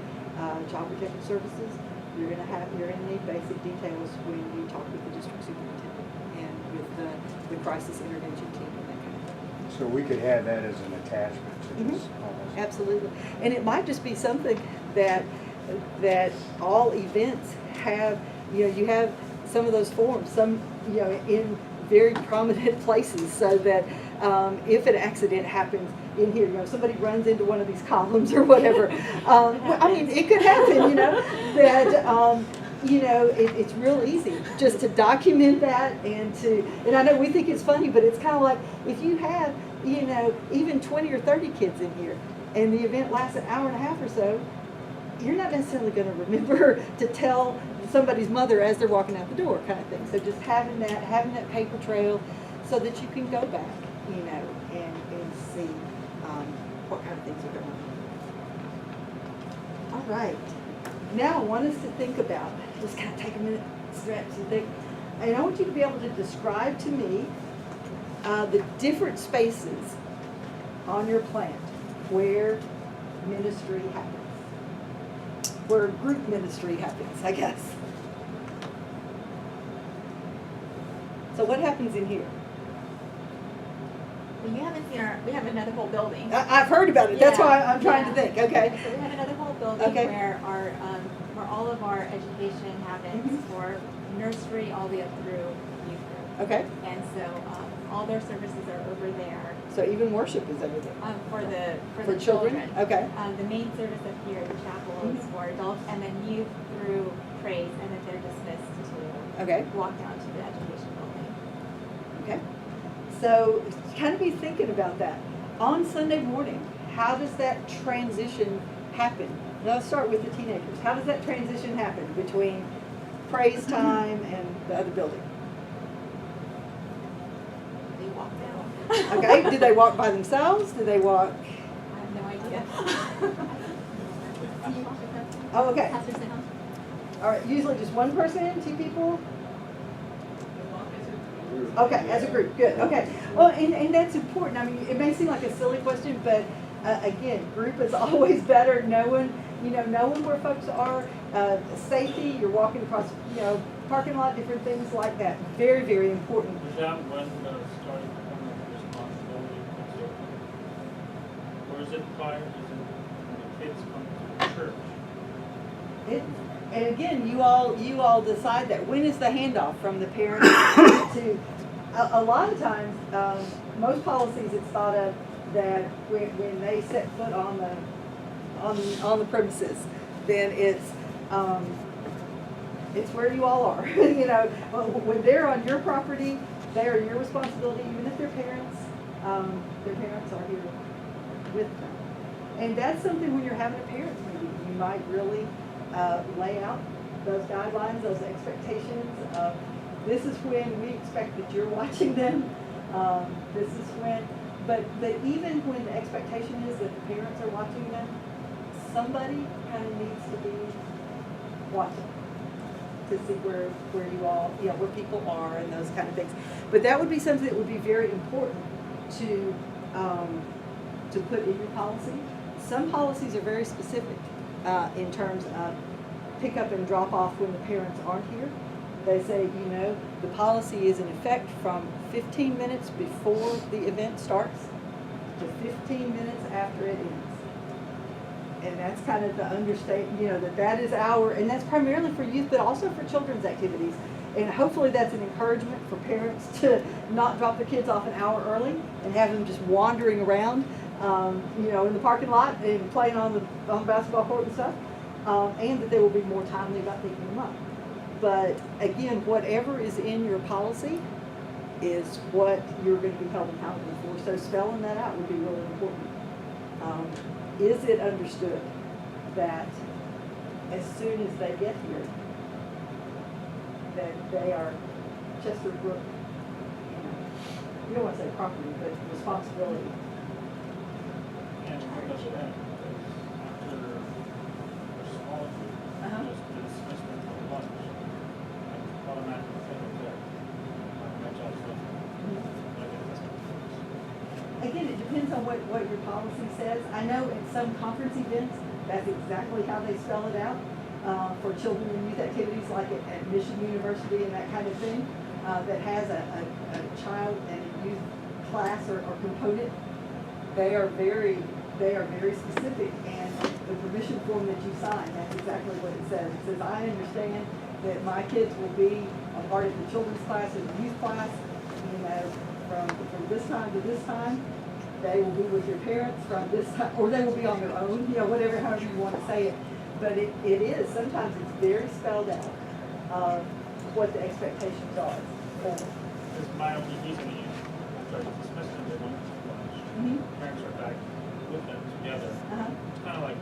Child Protective Services. You're going to need basic details when you talk with the district superintendent and with the crisis intervention team and that kind of thing. So we could have that as an attachment to this. Almost. Absolutely. And it might just be something that all events have, you have some of those forms, some, in very prominent places so that if an accident happens in here, somebody runs into one of these columns or whatever. I mean, it could happen, that, it's real easy just to document that and I know we think it's funny, but it's kind of like if you have, even 20 or 30 kids in here and the event lasts an hour and a half or so, you're not necessarily going to remember to tell somebody's mother as they're walking out the door kind of thing. So just having that paper trail so that you can go back, and see what kind of things are going on. All right. Now I want us to think about, just kind of take a minute, stretch and think, and I want you to be able to describe to me the different spaces on your plant where ministry happens. Where group ministry happens, I guess. So what happens in here? Well, you haven't seen we have another whole building. I've heard about it. That's why I'm trying to Yeah. think. Okay. So we have another whole building Okay. where where all of our education happens Mhm. for nursery all the way up through youth group. Okay. And so all their services are over there So even worship is over there. for For the children? Okay. The main service up here, the chapel, is Mhm. for adults, and then youth through praise, and then they're dismissed to Okay. walk down to the education building. Okay. So kind of be thinking about that. On Sunday morning, how does that transition happen? Now, let's start with the teenagers. How does that transition happen between praise time and the other building? They walk down. Okay. Do they walk by themselves? Do they walk? I have no idea. Oh, okay. Pastor Sam? All right. Usually just one person, two people? Okay, as a group, good, okay. Well, and that's important. I mean, it may seem like a silly question, but again, group is always better. Knowing where folks are, safety, you're walking across, parking lot, different things like that. Very, very important. Is that when the starting point of responsibility comes in? Or is it prior, is it when the kids come to church? And again, you all decide that. When is the handoff from the parent to? A lot of times, most policies it's thought of that when they set foot on the premises, then it's where you all are. When they're on your property, they are your responsibility. Even if their parents are here with them. And that's something when you're having a parents meeting, you might really lay out those guidelines, those expectations. This is when we expect that you're watching them. This is when, but even when the expectation is that the parents are watching them, somebody kind of needs to be watching to see where you all, where people are and those kind of things. But that would be something that would be very important to put in your policy. Some policies are very specific in terms of pick up and drop off when the parents aren't here. They say, the policy is in effect from 15 minutes before the event starts to 15 minutes after it ends. And that's kind of the understatement, that is and that's primarily for youth, but also for children's activities. And hopefully that's an encouragement for parents to not drop their kids off an hour early and have them just wandering around, in the parking lot and playing on the basketball court and stuff. And that they will be more timely about picking them up. But again, whatever is in your policy is what you're going to be held accountable for. So spelling that out would be really important. Is it understood that as soon as they get here, that they are Chester Brook, you don't want to say property, but responsibility? And what does that, after a small group, just dismissed them for lunch, I automatically think of that. My job's done. I get this. Again, it depends on what your policy says. I know at some conference events, that's exactly how they spell it out. For children and youth activities like at Mission University and that kind of thing, that has a child and a youth class or component, they are very specific, and the permission form that you sign, that's exactly what it says. It says, I understand that my kids will be a part of the children's class and the youth class. from this time to this time, they will be with your parents from this time, or they will be on their own, whatever, however you want to say it. But it is, sometimes it's very spelled out, what the expectations are. Because my only reason to use church dismissed them, they went to lunch. Mhm. Parents are back with them together. Uh-huh. It's kind of like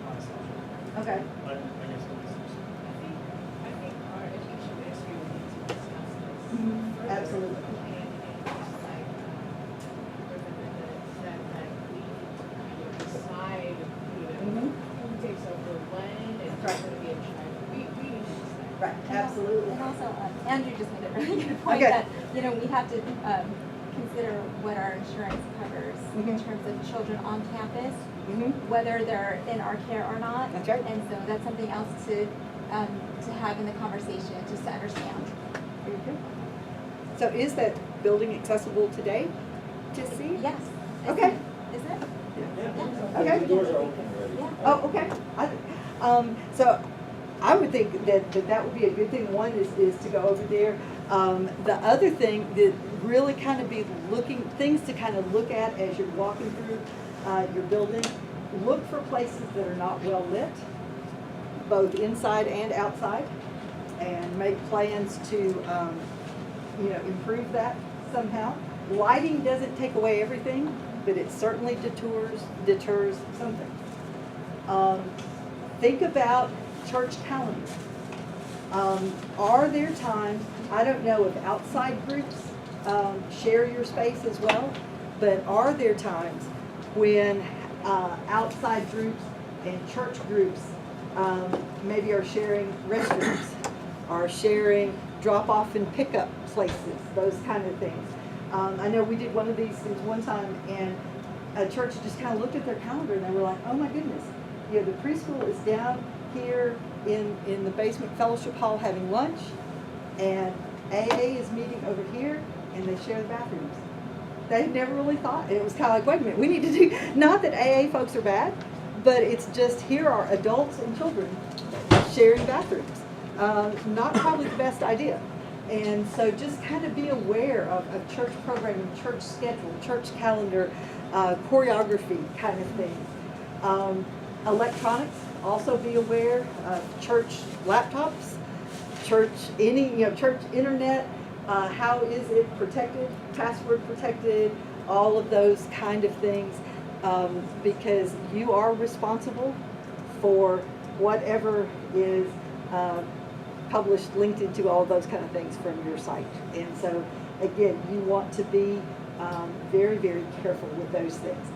myself. Okay. But I guess it's I think our education ministry will need to discuss this. Mhm. further. Absolutely. And just like, Representative said, that we need to kind of decide, Mhm. who takes over when and who's Right. gonna be in charge. We need to decide. Right, absolutely. And also, Andrew just made a really good point Okay. that, we have to consider what our insurance covers in Mhm. terms of children on campus, Mhm. whether they're in our care or not. That's right. And so that's something else to have in the conversation, just to understand. Very good. So is that building accessible today to see? Yes. Okay. Is it? Yeah. Okay. The doors are open already. Yeah. Oh, okay. So I would think that would be a good thing. One is to go over there. The other thing that really kind of be things to kind of look at as you're walking through your building, look for places that are not well lit, both inside and outside, and make plans to, improve that somehow. Lighting doesn't take away everything, but it certainly deters something. Think about church calendar. Are there times, I don't know if outside groups share your space as well, but are there times when outside groups and church groups maybe are sharing restrooms, are sharing drop-off and pickup places, those kind of things? I know we did one of these things one time, and a church just kind of looked at their calendar and they were like, oh my goodness, the preschool is down here in the basement fellowship hall having lunch, and AA is meeting over here, and they share the bathrooms. They never really thought, it was kind of like, wait a minute, we need to do, not that AA folks are bad, but it's just here are adults and children sharing bathrooms. Not probably the best idea. And so just kind of be aware of church programming, church schedule, church calendar, choreography kind of things. Electronics, also be aware of church laptops, church internet, how is it protected, password protected, all of those kind of things, because you are responsible for whatever is published, linked into all those kind of things from your site. And so, again, you want to be very, very careful with those things.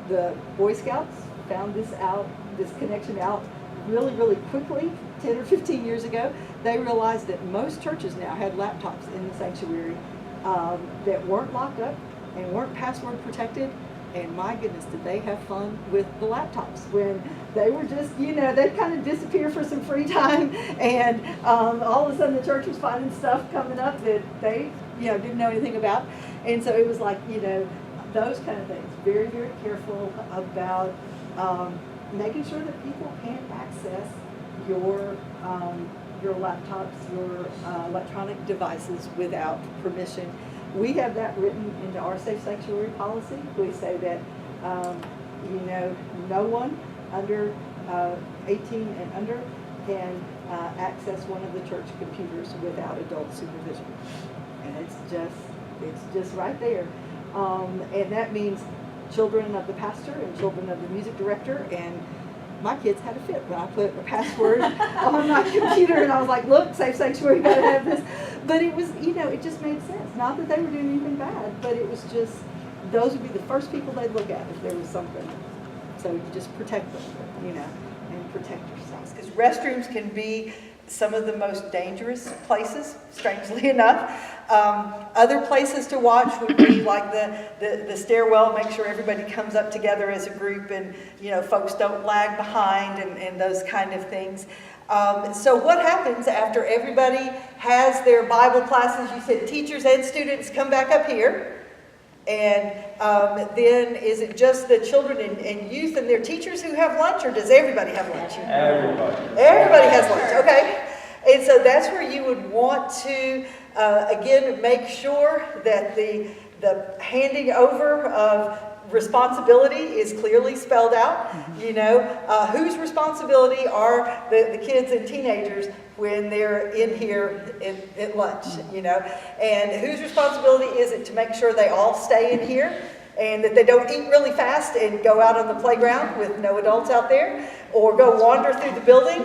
The Boy Scouts found this connection out really, really quickly, 10 or 15 years ago. They realized that most churches now had laptops in the sanctuary that weren't locked up and weren't password protected. And my goodness, did they have fun with the laptops when they were just, they'd kind of disappear for some free time, and all of a sudden the church was finding stuff coming up that they, didn't know anything about. And so it was like, those kind of things. Very, very careful about making sure that people can't access your laptops, your electronic devices without permission. We have that written into our Safe Sanctuary policy. We say that, no one under 18 and under can access one of the church computers without adult supervision. And it's just right there. And that means children of the pastor and children of the music director, and my kids had a fit when I put a password on my computer, and I was like, look, Safe Sanctuary, gotta have this. But it was, it just made sense. Not that they were doing anything bad, but it was just, those would be the first people they'd look at if there was something. So you just protect them, and protect yourselves. Because restrooms can be some of the most dangerous places, strangely enough. Other places to watch would be like the stairwell, make sure everybody comes up together as a group, and folks don't lag behind, and those kind of things. So what happens after everybody has their Bible classes? You said teachers and students come back up here. And then is it just the children and youth and their teachers who have lunch, or does everybody have lunch? Everybody. Everybody has lunch, okay. And so that's where you would want to Again, make sure that the handing over of responsibility is clearly spelled out. You know, whose responsibility are the kids and teenagers when they're in here at lunch, you know? And whose responsibility is it to make sure they all stay in here and that they don't eat really fast and go out on the playground with no adults out there, or go wander through the building?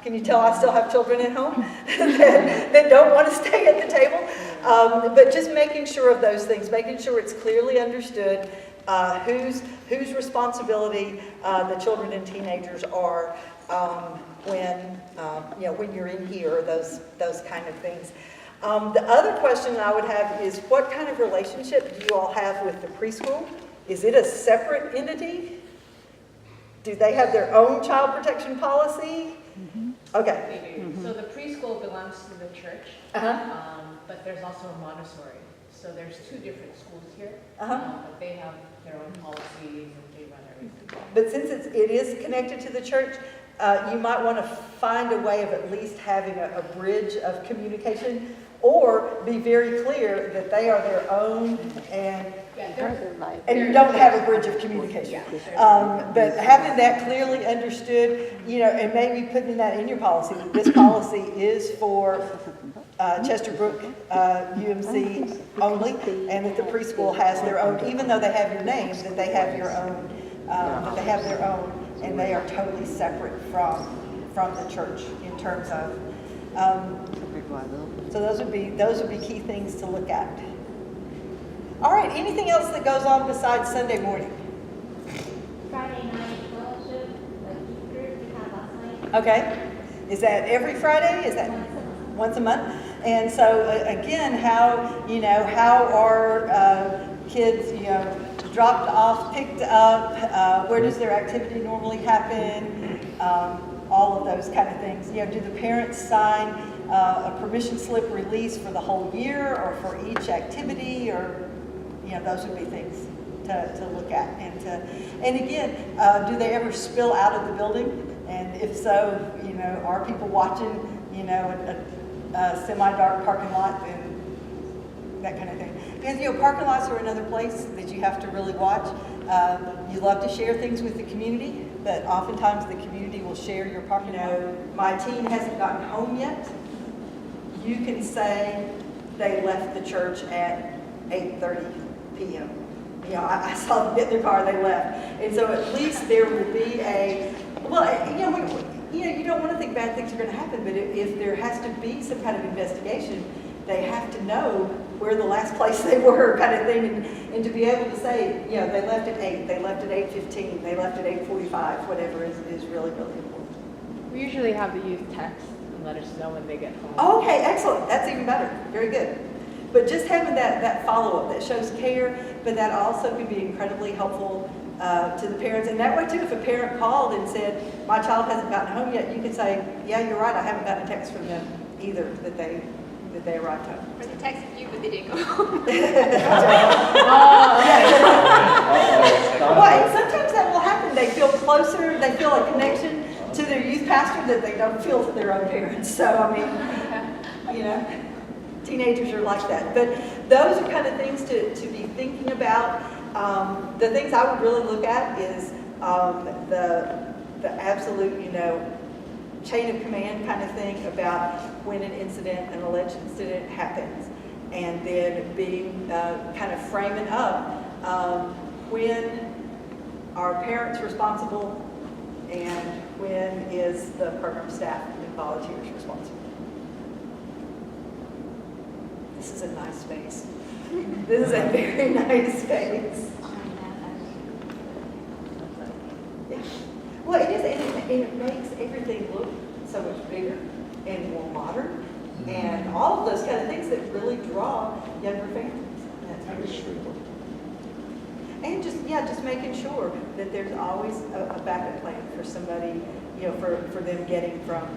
Can you tell I still have children at home that don't want to stay at the table? But just making sure of those things, making sure it's clearly understood whose responsibility the children and teenagers are when you know, when you're in here, or those kind of things. The other question I would have is, what kind of relationship do you all have with the preschool? Is it a separate entity? Do they have their own child protection policy? Okay. They do. So the preschool belongs to the church, but there's also a Montessori. So there's two different schools here, but they have their own policies and they run everything. But since it is connected to the church, you might want to find a way of at least having a bridge of communication, or be very clear that they are their own and you don't have a bridge of communication. But having that clearly understood, you know, and maybe putting that in your policy, that this policy is for Chesterbrook UMC only, and that the preschool has their own, even though they have your name, that they have your own, that they have their own, and they are totally separate from the church in terms of. So those would be key things to look at. All right, anything else that goes on besides Sunday morning? Friday night fellowship, like youth group we had last night. Okay. Is that every Friday? Is that once a month? And so again, how are kids, you know, dropped off, picked up? Where does their activity normally happen? All of those kind of things. You know, do the parents sign a permission slip release for the whole year, or for each activity, or, you know, those would be things to look at. And again, do they ever spill out of the building? And if so, you know, are people watching, you know, a semi-dark parking lot and that kind of thing? Because, you know, parking lots are another place that you have to really watch. You love to share things with the community, but oftentimes the community will share your parking lot. You know, my teen hasn't gotten home yet. You can say they left the church at 8:30 p.m. You know, I saw them get in their car, they left. And so at least there will be you don't want to think bad things are going to happen, but if there has to be some kind of investigation, they have to know where the last place they were, kind of thing, and to be able to say, you know, they left at 8, they left at 8:15, they left at 8:45, whatever is really, really important. We usually have the youth text and let us know when they get home. Oh, okay, excellent. That's even better. Very good. But just having that follow-up that shows care, but that also can be incredibly helpful to the parents. And that way, too, if a parent called and said, my child hasn't gotten home yet, you can say, yeah, you're right, I haven't gotten a text from them either that they arrived home. Or they texted you, but they didn't go home. Well, and sometimes that will happen. They feel closer, they feel a connection to their youth pastor that they don't feel to their own parents. So, I mean, you know, teenagers are like that. But those are kind of things to be thinking about. The things I would really look at is the absolute, you know, chain of command kind of thing about when an alleged incident happens, and then being kind of framing up when are parents responsible and when is the program staff and volunteers responsible. This is a nice space. This is a very nice space. Yeah. Well, it is, and it makes everything look so much bigger and more modern, and all of those kind of things that really draw younger families. That's really true. And just making sure that there's always a backup plan for somebody, you know, for them getting from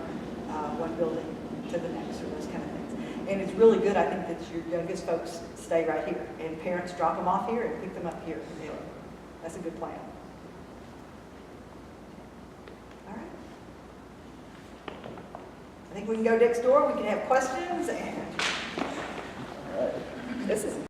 one building to the next, or those kind of things. And it's really good, I think, that your youngest folks stay right here, and parents drop them off here and pick them up here. You know, that's a good plan. All right. I think we can go next door. We can have questions and This is